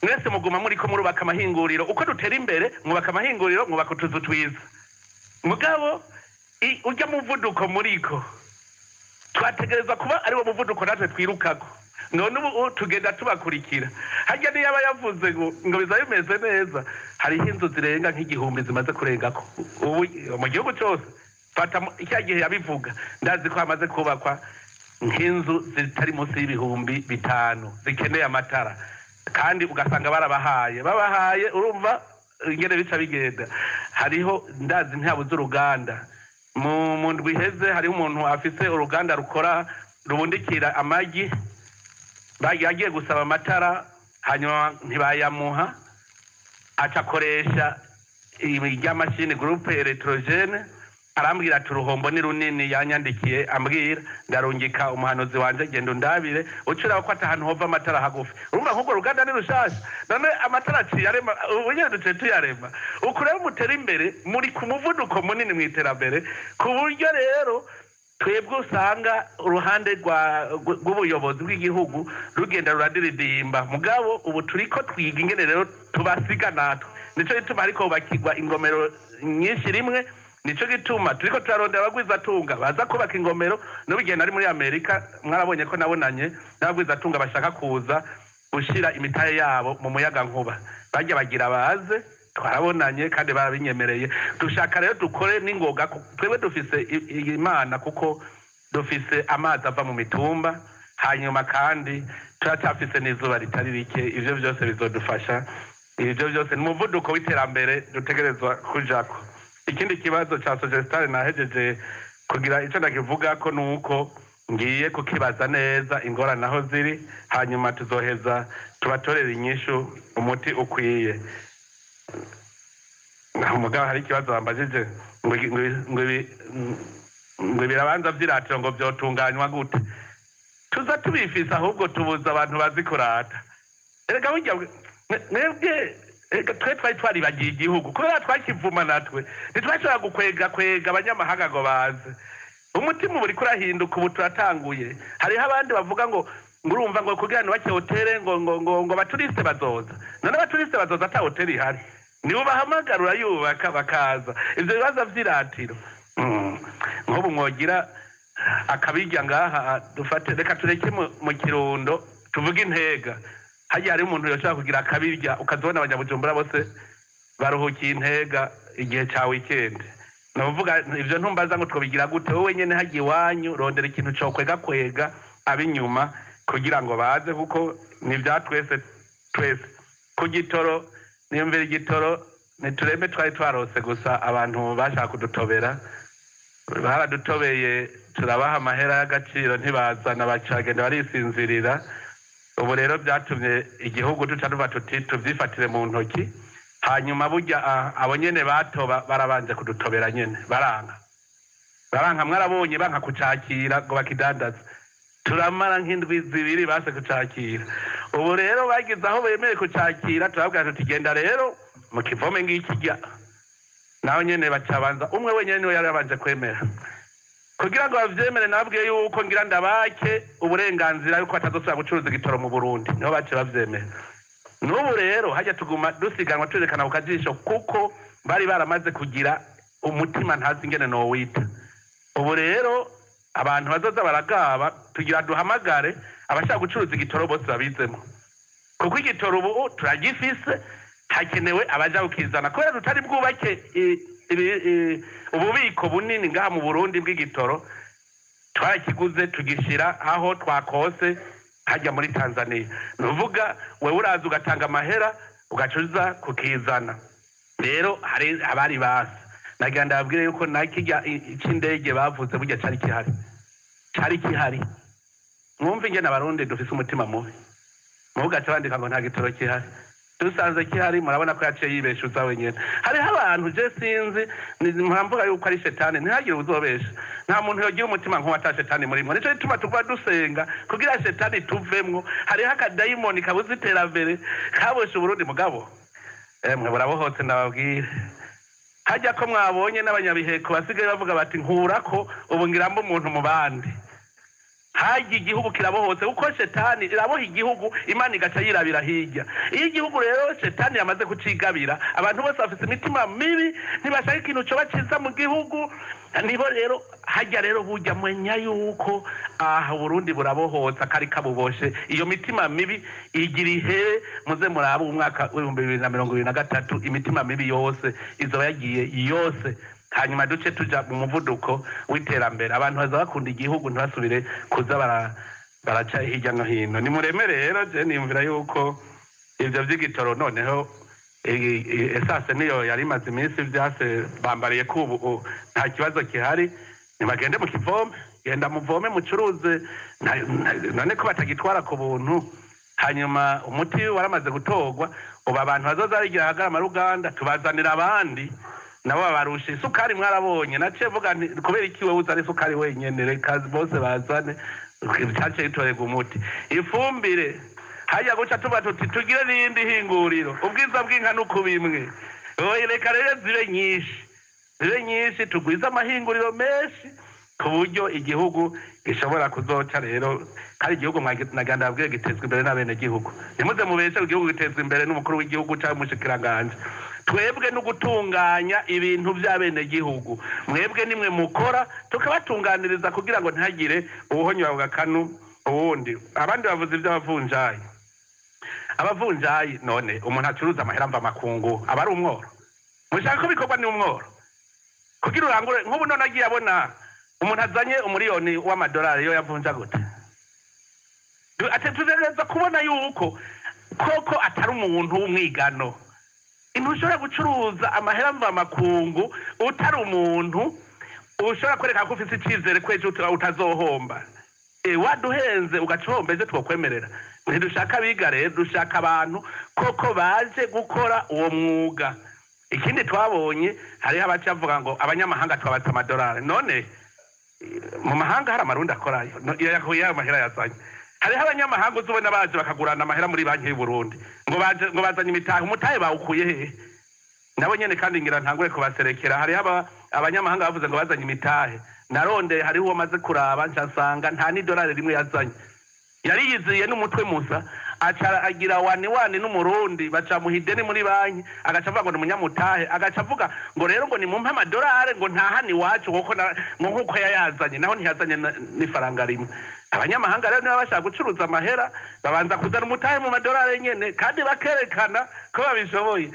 Mwese muguma muri ko murubaka amahinguriro, uko dutera imbere mwubaka amahinguriro, mwubaka utuzu twiza. Mugabo ujya muvuduko muriko twategereza kuba ari wo muvuduko natwe twirukako. None ubu tugenda tubakurikira. Harya niyo aba yavuze ngo biza bimeze neza, hariho inzu zirenga nk'igihumbi zimaze kurengako ubu mu gihugu cyose. Fata icya gihe yabivuga, ndazi ko hamaze kubakwa nk'inzu zitari munsi y'ibihumbi 5 zikeneye amatara, kandi ugasanga babahaye urumva ingene bica bigenda. Hariho ndazi ntihabuze uruganda mu ndwi iheze, hariho umuntu afise uruganda rukora rubundikira amagi, yagiye gusaba amatara hanyuma ntibayamuha, aca akoresha mashini groupe electrogene. Arambwira ati uruhombo ni runini, yanyandikiye ambwira ndarungika umuhanuzi wanje genda ndabire ucira ko atahantu hova amatara hagufi. Urumva nk'uko ruganda ni rushasha, none amatara ciyarema ubunyene duce tuyarema. Ukure mutera imbere muri ku muvuduko munini mwiterambere, ku buryo rero twebwe usanga uruhande rw'ubuyobozi bw'igihugu rugenda ruradiridimba. Mugabo ubu turiko twiga ingene rero tubasiga natwe. Nico gituma ariko bakigwa ingomero nyinshi rimwe. Nico gituma turiko turarondera abagwizatunga baza kubaka ingomero. N'ubigenda ari muri Amerika mwarabonye ko nabonanye n'abagwizatunga bashaka kuza gushira imitahe yabo mu muyaga nkuba. Bajya bagira baze, twarabonanye kandi barabinyemereye. Dushaka rero dukore n'ingoga, twebwe dufise imana kuko dufise amazi ava mu mitumba, hanyuma kandi turacyafise n'izuba ritari rike ivyo byose bizodufasha ivyo byose ni umuvuduko w'iterambere dutegerezwa kujako. Ikindi kibazo ca Sogestare nahejeje kugira ico ndakivuga ko nuko ngiye kukibaza neza ingorane aho ziri hanyuma tuzoheza tubatorera inyishu umuti ukwiye. Umugabo hari ikibazo bambajije ngo birabanza vy'iratiro ngo vyotunganywa gute. Tuza tubifise ahubwo tubuza abantu bazi kurata. Erega burya mwebwe twe twari twaribagiye igihugu kubera twakivuma natwe ntitwashobora kwega abanyamahanga ngo baze. Umutima ubu uriko urahinduka ubu turatanguye. Hariho abandi bavuga ngo urumva ngo kugira ngo bake hotere ngo abaturiste bazoza. None abaturiste bazoza ata hoteli ihari. Nibo bahamagara urayubaka bakaza. Ivyo bibazo vy'iratiro nk'ubu mwogira akabirya ngaha dufate reka tureke mu Kirundo tuvuge Intega. Hajya hari umuntu yoshaka kugira akabirya ukazona abanyabujumbura bose baruhukiye Intega igihe ca weekend. Navuga ivyo ntumbaza ngo twobigira gute wowe nyene hagiye wanyu rondera ikintu cyo kwega abinyuma kugira ngo baze kuko ni vyatwese twese ku gitoro niyumvira igitoro niturembe twari twarose gusa abantu bashaka kudutobera baradutobeye turabaha amahera y'agaciro ntibazana bacagenda barisinzirira. Ubu rero byatumye igihugu tucanuva tuti tuvyifatire mu ntoki hanyuma burya abo nyene batoba barabanje kudutobera nyene baranka mwarabonye banka kucakira ngo bakidandaza turamara nk'indwi zibiri base kucakira. Ubu rero bagize aho bemeye kucakira turabwira tuti genda rero mu kivome ngikijya naho nyene bacabanza umwe wenyene niwe yari yabanje kwemera kugira ngo bavyemere. Nabwiye yuko ngira ndabake uburenganzira yuko batazosubira gucuruza igitoro mu Burundi niho bace bavyemera. N'ubu rero hajya tuguma dusiganwa turekana ku kajisho kuko bari baramaze kugira umutima ntazi ingene no wita. Ubu rero abantu bazoza baragaba tugira duhamagare abashaka gucuruza igitoro bose babizemo kuko igitoro ubu turagifise hakenewe abaja ukizana kubera tutari bwubake ububiko bunini ngaha mu Burundi bw'igitoro twarakiguze tugishira aho twakose hajya muri Tanzania. Nuvuga wewe uraza ugatanga amahera ugacuza kukizana. Rero hari abari basi naganda abwire yuko nakijya icindege bavuze burya cari kihari. Mwumva ingene abarundi dufise umutima mubi mugaca bandika ngo nta gitoro kihari. Dusanze kihari murabona ko yaciye yibeshuza wenyene. Hariho abantu je sinzi mpamvuga yuko ari shetani ntihagire uzobesha. Nta muntu yogira umutima nk'uwa shetani muri mwe. Nico gituma tuva dusenga kugira shetani tuvemwo. Hariho akadayimoni kabuze iterambere kaboshe Uburundi mugabo mwe burabohotse ndababwire. Hajya ko mwabonye n'abanyabiheko basigaye bavuga bati nkurako ubu ngirambo umuntu mu bandi. Haji igihugu kirabohotse uko shetani iraboha igihugu Imana igaca yirabira hirya. Iyo igihugu rero shetani yamaze kucigabira abantu bose bafite imitima mibi ntibashaka ikintu cyo baciza mu gihugu. Nibo rero hajya rero bujya mwenya yuko Burundi burabohotse akari kabuboshe. Iyo mitima mibi igira ihere muze muraba umwaka w'2023 imitima mibi yose izo yagiye yose. Hanyuma duce tuja mu muvuduko w'iterambere abantu baza bakunda igihugu ntibasubire kuza baraca hirya no hino. Ni muremere rero je nimvira yuko ivyo vy'igitoro noneho esase niyo yari maze iminsi vyase bambariye ko ubu nta kibazo kihari. Nibagende mu kivome genda muvome mucuruze none ko batagitwara ku buntu. Hanyuma umuti waramaze gutorwa ubu abantu bazoza bigira hagara Ruganda tubazanira abandi nabo barusha isukari. Mwarabonye naciye vuga kubera iki wewe uzane isukari wenyene reka bose bazane cyace gitorega umuti. Ifumbire hajya guca tuba tuti tugire n'indi hinguriro ubwiza bw'inka nuko bimwe oye reka rero zibe nyinshi tugwiza amahinguriro menshi ku buryo igihugu gishobora kuzoca rero kandi igihugu naganda abwire gitezwe imbere n'abenegihugu. Nimuze mubeshe igihugu gitezwe imbere n'umukuru w'igihugu cyangwa umushikiranganje. Twebwe no gutunganya ibintu by'abenegihugu mwebwe nimwe mukora tukabatunganiriza kugira ngo ntihagire ubuhonywa bw'akanu ubundi. Abandi bavuze iby'abavunjayi. Abavunjayi none umuntu acuruza amahera mva makungu aba ari umworo. Mushaka ko bikorwa ni umworo kugira urangure nk'ubu none agiye abona umuntu azanye umuriyoni w'amadolari yo yavunja gute tugerageza kubona yuko koko atari umuntu w'umwigano ntushobora gucuruza amahera mvamakungu utari umuntu ushobora kwereka ko ufite icyizere ko ejo utazohomba waduhenze ugacomba ejo twakwemerera ntidushaka abiga rero dushaka abantu koko baje gukora uwo mwuga ikindi twabonye hariho abacavuga ngo abanyamahanga twabatse amadolari none mu mahanga hari amarundi akorayo yakuye amahera yazanye hariho abanyamahanga uzubona baje bakagurana amahera muri banki y'u Burundi ngo bazanye imitahe umutahe bawukuye hehe nabo nyene kandi ngira ntangure kubaserekera hariho abanyamahanga bavuze ngo bazanye imitahe narondeye hariho uwo maze kuraba nsanga nta n'idolari rimwe yazanye yari yiziye n'umutwe musa aca agira wani n'umurundi baca muhideni muri banki agaca avuga ngo ni umunyamutahe agaca avuga ngo rero ngo ni mumpe amadolari ngo ntahani iwacu kuko nk'uko yayazanye naho ntiyazanye n'ifaranga rimwe abanyamahanga rero niba bashaka gucuruza amahera babanza kuzana umutahe mu madolari nyene kandi bakerekana ko babishoboye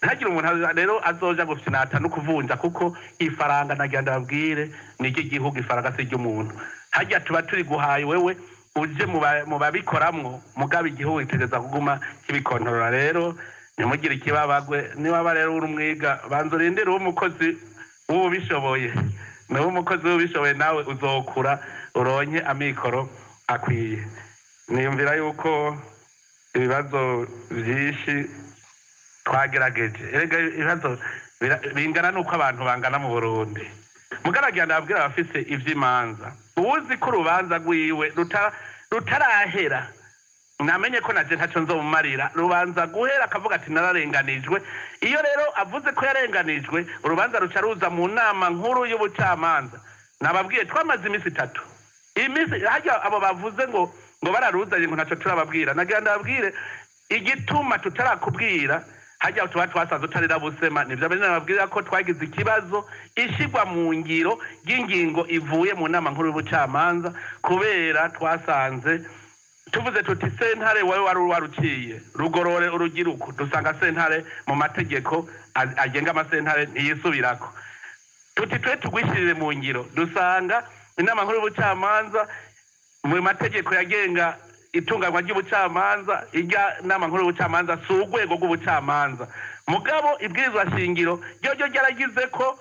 ntagire umuntu rero azoja gufinata no kuvunja kuko ifaranga nagira ndababwire ni iry'igihugu ifaranga si iry'umuntu harya tuba turi guhaye wewe uje mu babikoramwo mugaba igihugu itegeza kuguma kibikontorora rero nimugire ikibabagwe niwaba rero uri umwiga banza urindire umukozi w'ubishoboye nawe umukozi w'ubishoboye nawe uzokura uronke amikoro akwiye niyumvira yuko ibibazo byinshi twagerageje erega ibibazo bingana nuko abantu bangana mu Burundi mugaragira ndabwira abafise ivy'imanza uzi ko urubanza rwiwe rutarahera namenye ko naje ntaco nzomumarira rubanza guhera akavuga ati nararenganijwe iyo rero avuze ko yarenganijwe urubanza ruca ruza mu nama nkuru y'ubucamanza nababwiye twamaze imisi 3 imisi hajya abo bavuze ngo bararuzanye ngo ntaco turababwira nagira ndababwire igituma tutarakubwira hajya tuba twasanze utarira busema nivyo bene nababwira ko twagize ikibazo ishigwa mu ngiro y'ingingo ivuye mu nama nkuru y'ubucamanza kubera twasanze tuvuze tuti sentare wawe wari waruciye rugorore urugiruko dusanga sentare mu mategeko agenga amasentare ntiyisubirako tuti twe tugwishirire mu ngiro dusanga inama nkuru y'ubucamanza mu mategeko yagenga itunganywa ry'ubucamanza irya nama nkuru y'ubucamanza si urwego rw'ubucamanza mugabo ibwirizwa shingiro ryo ryaragize ko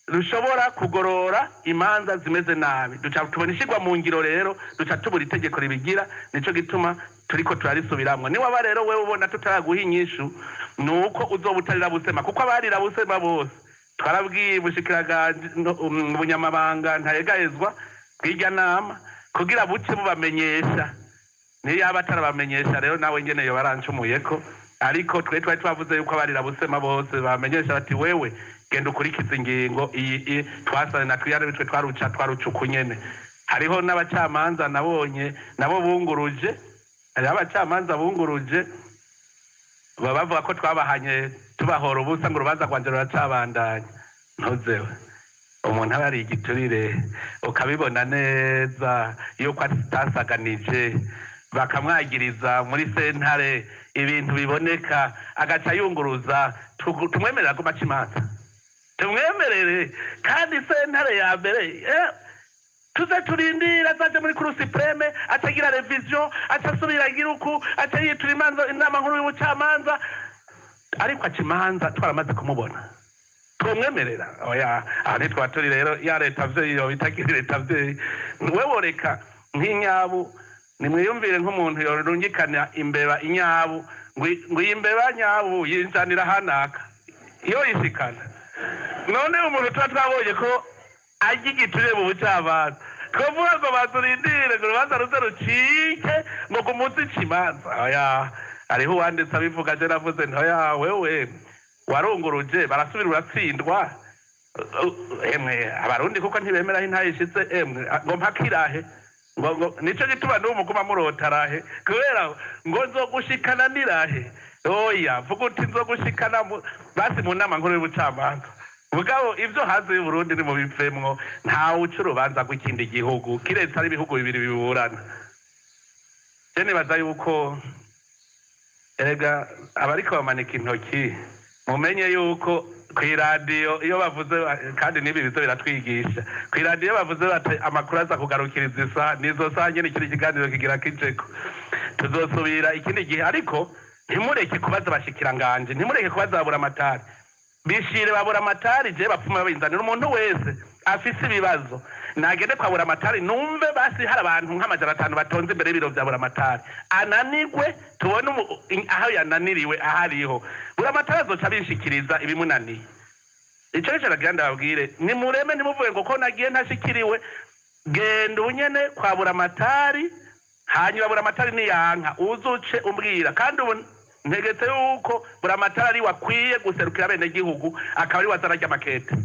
rushobora kugorora imanza zimeze nabi duca tubona ishigwa mu ngiro rero duca tubura itegeko ribigira nico gituma turiko turarisubiramwo niwaba rero wewe ubona tutaraguha inyishu nuko uzoba utarira busema kuko abarira busema bose twarabwiye ubushikiranganje ubunyamabanga ntayegahezwa bw'irya nama kugira buce bubamenyesha niyo yaba atarabamenyesha rero nawe nyene yo barancumuyeko ariko twe twari twavuze yuko abarira busema bose bamenyesha bati wewe genda ukurikiza ingingo iyi twasane na twiyare bitwe twarucuku nyene hariho n'abacamanza nabonye nabo bunguruje hariho abacamanza bunguruje bavuga ko twabahanye tubahora ubusa ngo urubanza rwanje ruracabandanya ntuzewe umuntu aba ari igiturire ukabibona neza yuko atasaganije bakamwagiriza muri sentare ibintu biboneka agaca yunguruza tumwemerera ko baca imanza tumwemerere kandi sentare ya mbere tuze turindira azaje muri kuru supreme atagira revision atasubira agira uku atayitura imanza inama nkuru y'ubucamanza ariko aca imanza twaramaze kumubona tumwemerera oya aha nitwa turi rero ya leta vyeyi yo bitakiri leta vyeyi weworeka nk'inyabu nimwiyumvire nk'umuntu yorungikana imbeba inyabu ngo imbeba nyabu yinjanira hanaka iyo yishikana none umuntu tuba twabonye ko agigiturire mu bucamanza twavuga ngo baturindire ngo urubanza ruze rucike ngo ku munsi c'imanza oya hariho uwanditse abivuga je navuze ntoya wewe warunguruje barasubira uratsindwa emwe abarundi kuko ntibemeraho intayishitse emwe ngo mpakirahe ngo nico gituma n'umuguma murotarahe kubera ngo nzogushikana nirahe oya vuga uti nzogushikana basi mu nama nkuru y'ubucamanza mugabo ivyo hanze y'Uburundi ni mu bivemwo ntawe uca urubanza rw'ikindi gihugu kiretse ari ibihugu bibiri biburana je nibaza yuko erega abariko bamanika intoki mumenye yuko ku iradiyo iyo bavuze kandi n'ibi bizo biratwigisha ku iradiyo bavuze bati amakuru aza kugarukiriza isa nizo saa nyine ikindi kiganiro kigira kijeko tuzosubira ikindi gihe ariko ntimureke kubaza abashikiranganje ntimureke kubaza babura amatari bishire babura amatari je bapfuma babinzanira umuntu wese afise ibibazo nagende kwabura amatari numve basi hari abantu nk'amajana 5 batonze imbere y'ibiro bya bura amatari ananigwe tubone aho yananiriwe ahariho bura amatari azoca bishikiriza ibimunaniye ico cyo raganda babwire ni mureme ntimuvuye ngo ko nagiye ntashikiriwe genda unyene kwabura amatari hanyuma bura amatari ni yanka uzuce umbwira kandi ubu ntegetse yuko bura amatari ari wakwiye guserukira abenegihugu akaba ari wazarajya makete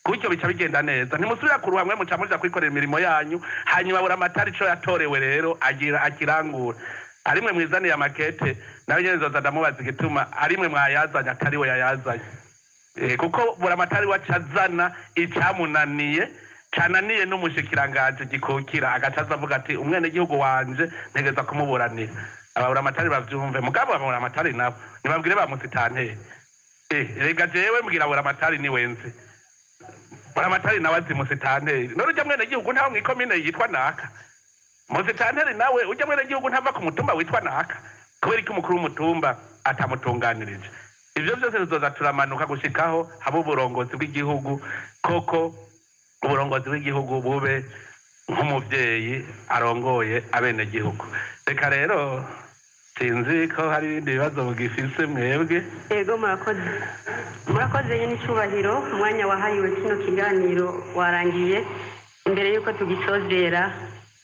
kucyo bica bigenda neza ntimusubira ku ruhamwe muca muja kwikorera imirimo yanyu hanyuma bura amatari ico yatorewe rero agira akirangura arimwe mwizaniye amakete nawe nyene nzoza ndamubaza igituma arimwe mwayazanye atari we yayazanye kuko bura amatari wacazana icamunaniye cananiye n'umushikiranganje gikukira agacaza avuga ati umwene gihugu wanje ntegeza kumuburanira ababura amatari bavyumve mugabo ababura amatari nabo nibabwire bamusitanteye rega jewe mbwira abura amatari ni wenze bura amatari nawe azi musitanteri none ujya mwene gihugu ntaho mwikomine yitwa naka musitanteri nawe ujya mwene gihugu ntava ku mutumba witwa naka kubera ko umukuru w'umutumba atamutunganirije ivyo byose tuzoza turamanuka gushikaho haba uburongozi bw'igihugu koko uburongozi bw'igihugu bube nk'umuvyeyi arongoye abenegihugu reka rero sinzi ko hari ibindi bibazo mugifise mwebwe yego murakoze nyine icubahiro umwanya wahayiwe kino kiganiro warangiye imbere y'uko tugisozera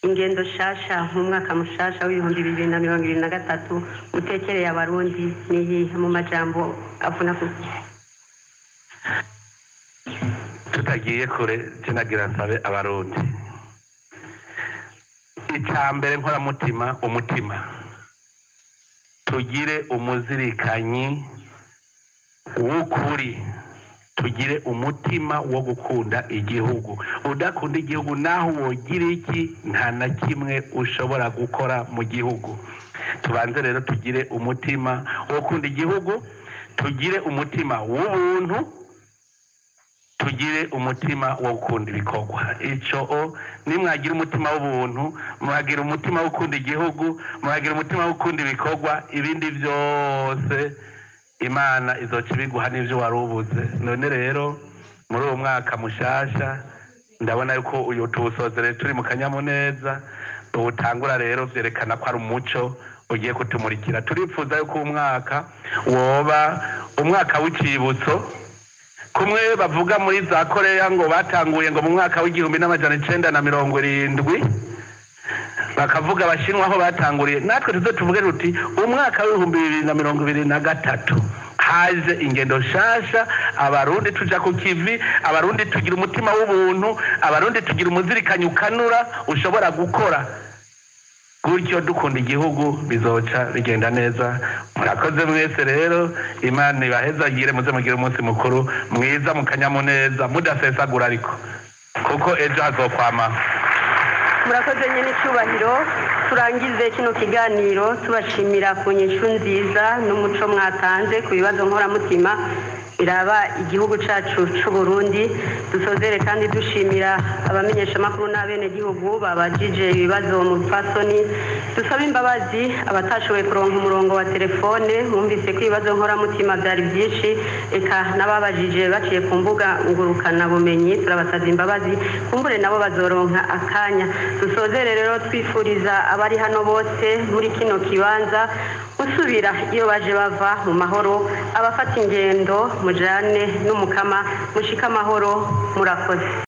ingendo shasha mu mwaka mushasha w'ibihumbi 2023 utekereye abarundi nihihe mu majambo avuna kuki tutagiye kure cinagira nsabe abarundi icambere nkoramutima umutima tugire umuzirikanyi w'ukuri tugire umutima wo gukunda igihugu udakunda igihugu naho wogira iki nta na kimwe ushobora gukora mu gihugu tubanze rero tugire umutima wo gukunda igihugu tugire umutima w'ubuntu tugire umutima wo gukunda ibikorwa ico nimwagira umutima w'ubuntu mwagira umutima wo gukunda igihugu mwagira umutima wo gukunda ibikorwa ibindi byose imana izoca ibiguha n'ivyo warubuze none rero muri uwo mwaka mushasha ndabona yuko uyu tuwusozere turi mu kanyamuneza uwutangura rero vyerekana ko ari umuco ugiye kutumurikira turipfuza yuko umwaka woba umwaka w'icibutso kumwe bavuga muri za Korea ngo batanguye ngo mu mwaka w'1970 bakavuga abashinwa aho batanguriye natwe tuzo tuvuge ruti umwaka w'2023 haje ingendo shasha abarundi tuja ku kivi abarundi tugira umutima w'ubuntu abarundi tugira umuzirikanyo ukanura ushobora gukora gutyo dukunda igihugu bizoca bigenda neza murakoze mwese rero imana ibahezagire muze mugire umunsi mukuru mwiza mu kanyamuneza mudasesagura ariko kuko ejo hazokwama murakoze nyine icubahiro turangize kino kiganiro tubashimira ku nyishu nziza n'umuco mwatanze ku bibazo nkoramutima biraba igihugu cacu c'u Burundi dusozere kandi dushimira abamenyesha makuru n'abenegihugu babajije ibibazo mu fasoni dusaba imbabazi abatashoboye kuronka umurongo wa telefone mwumvise ko ibibazo nkoramutima byari byinshi eka n'ababajije baciye ku mbuga ngurukana bumenyi turabasaba imbabazi kumbure nabo bazoronka akanya dusozere rero twifuriza abari hano bose muri kino kibanza usubira iyo baje bava mu mahoro abafata ingendo mujane n'umukama mushika amahoro murakoze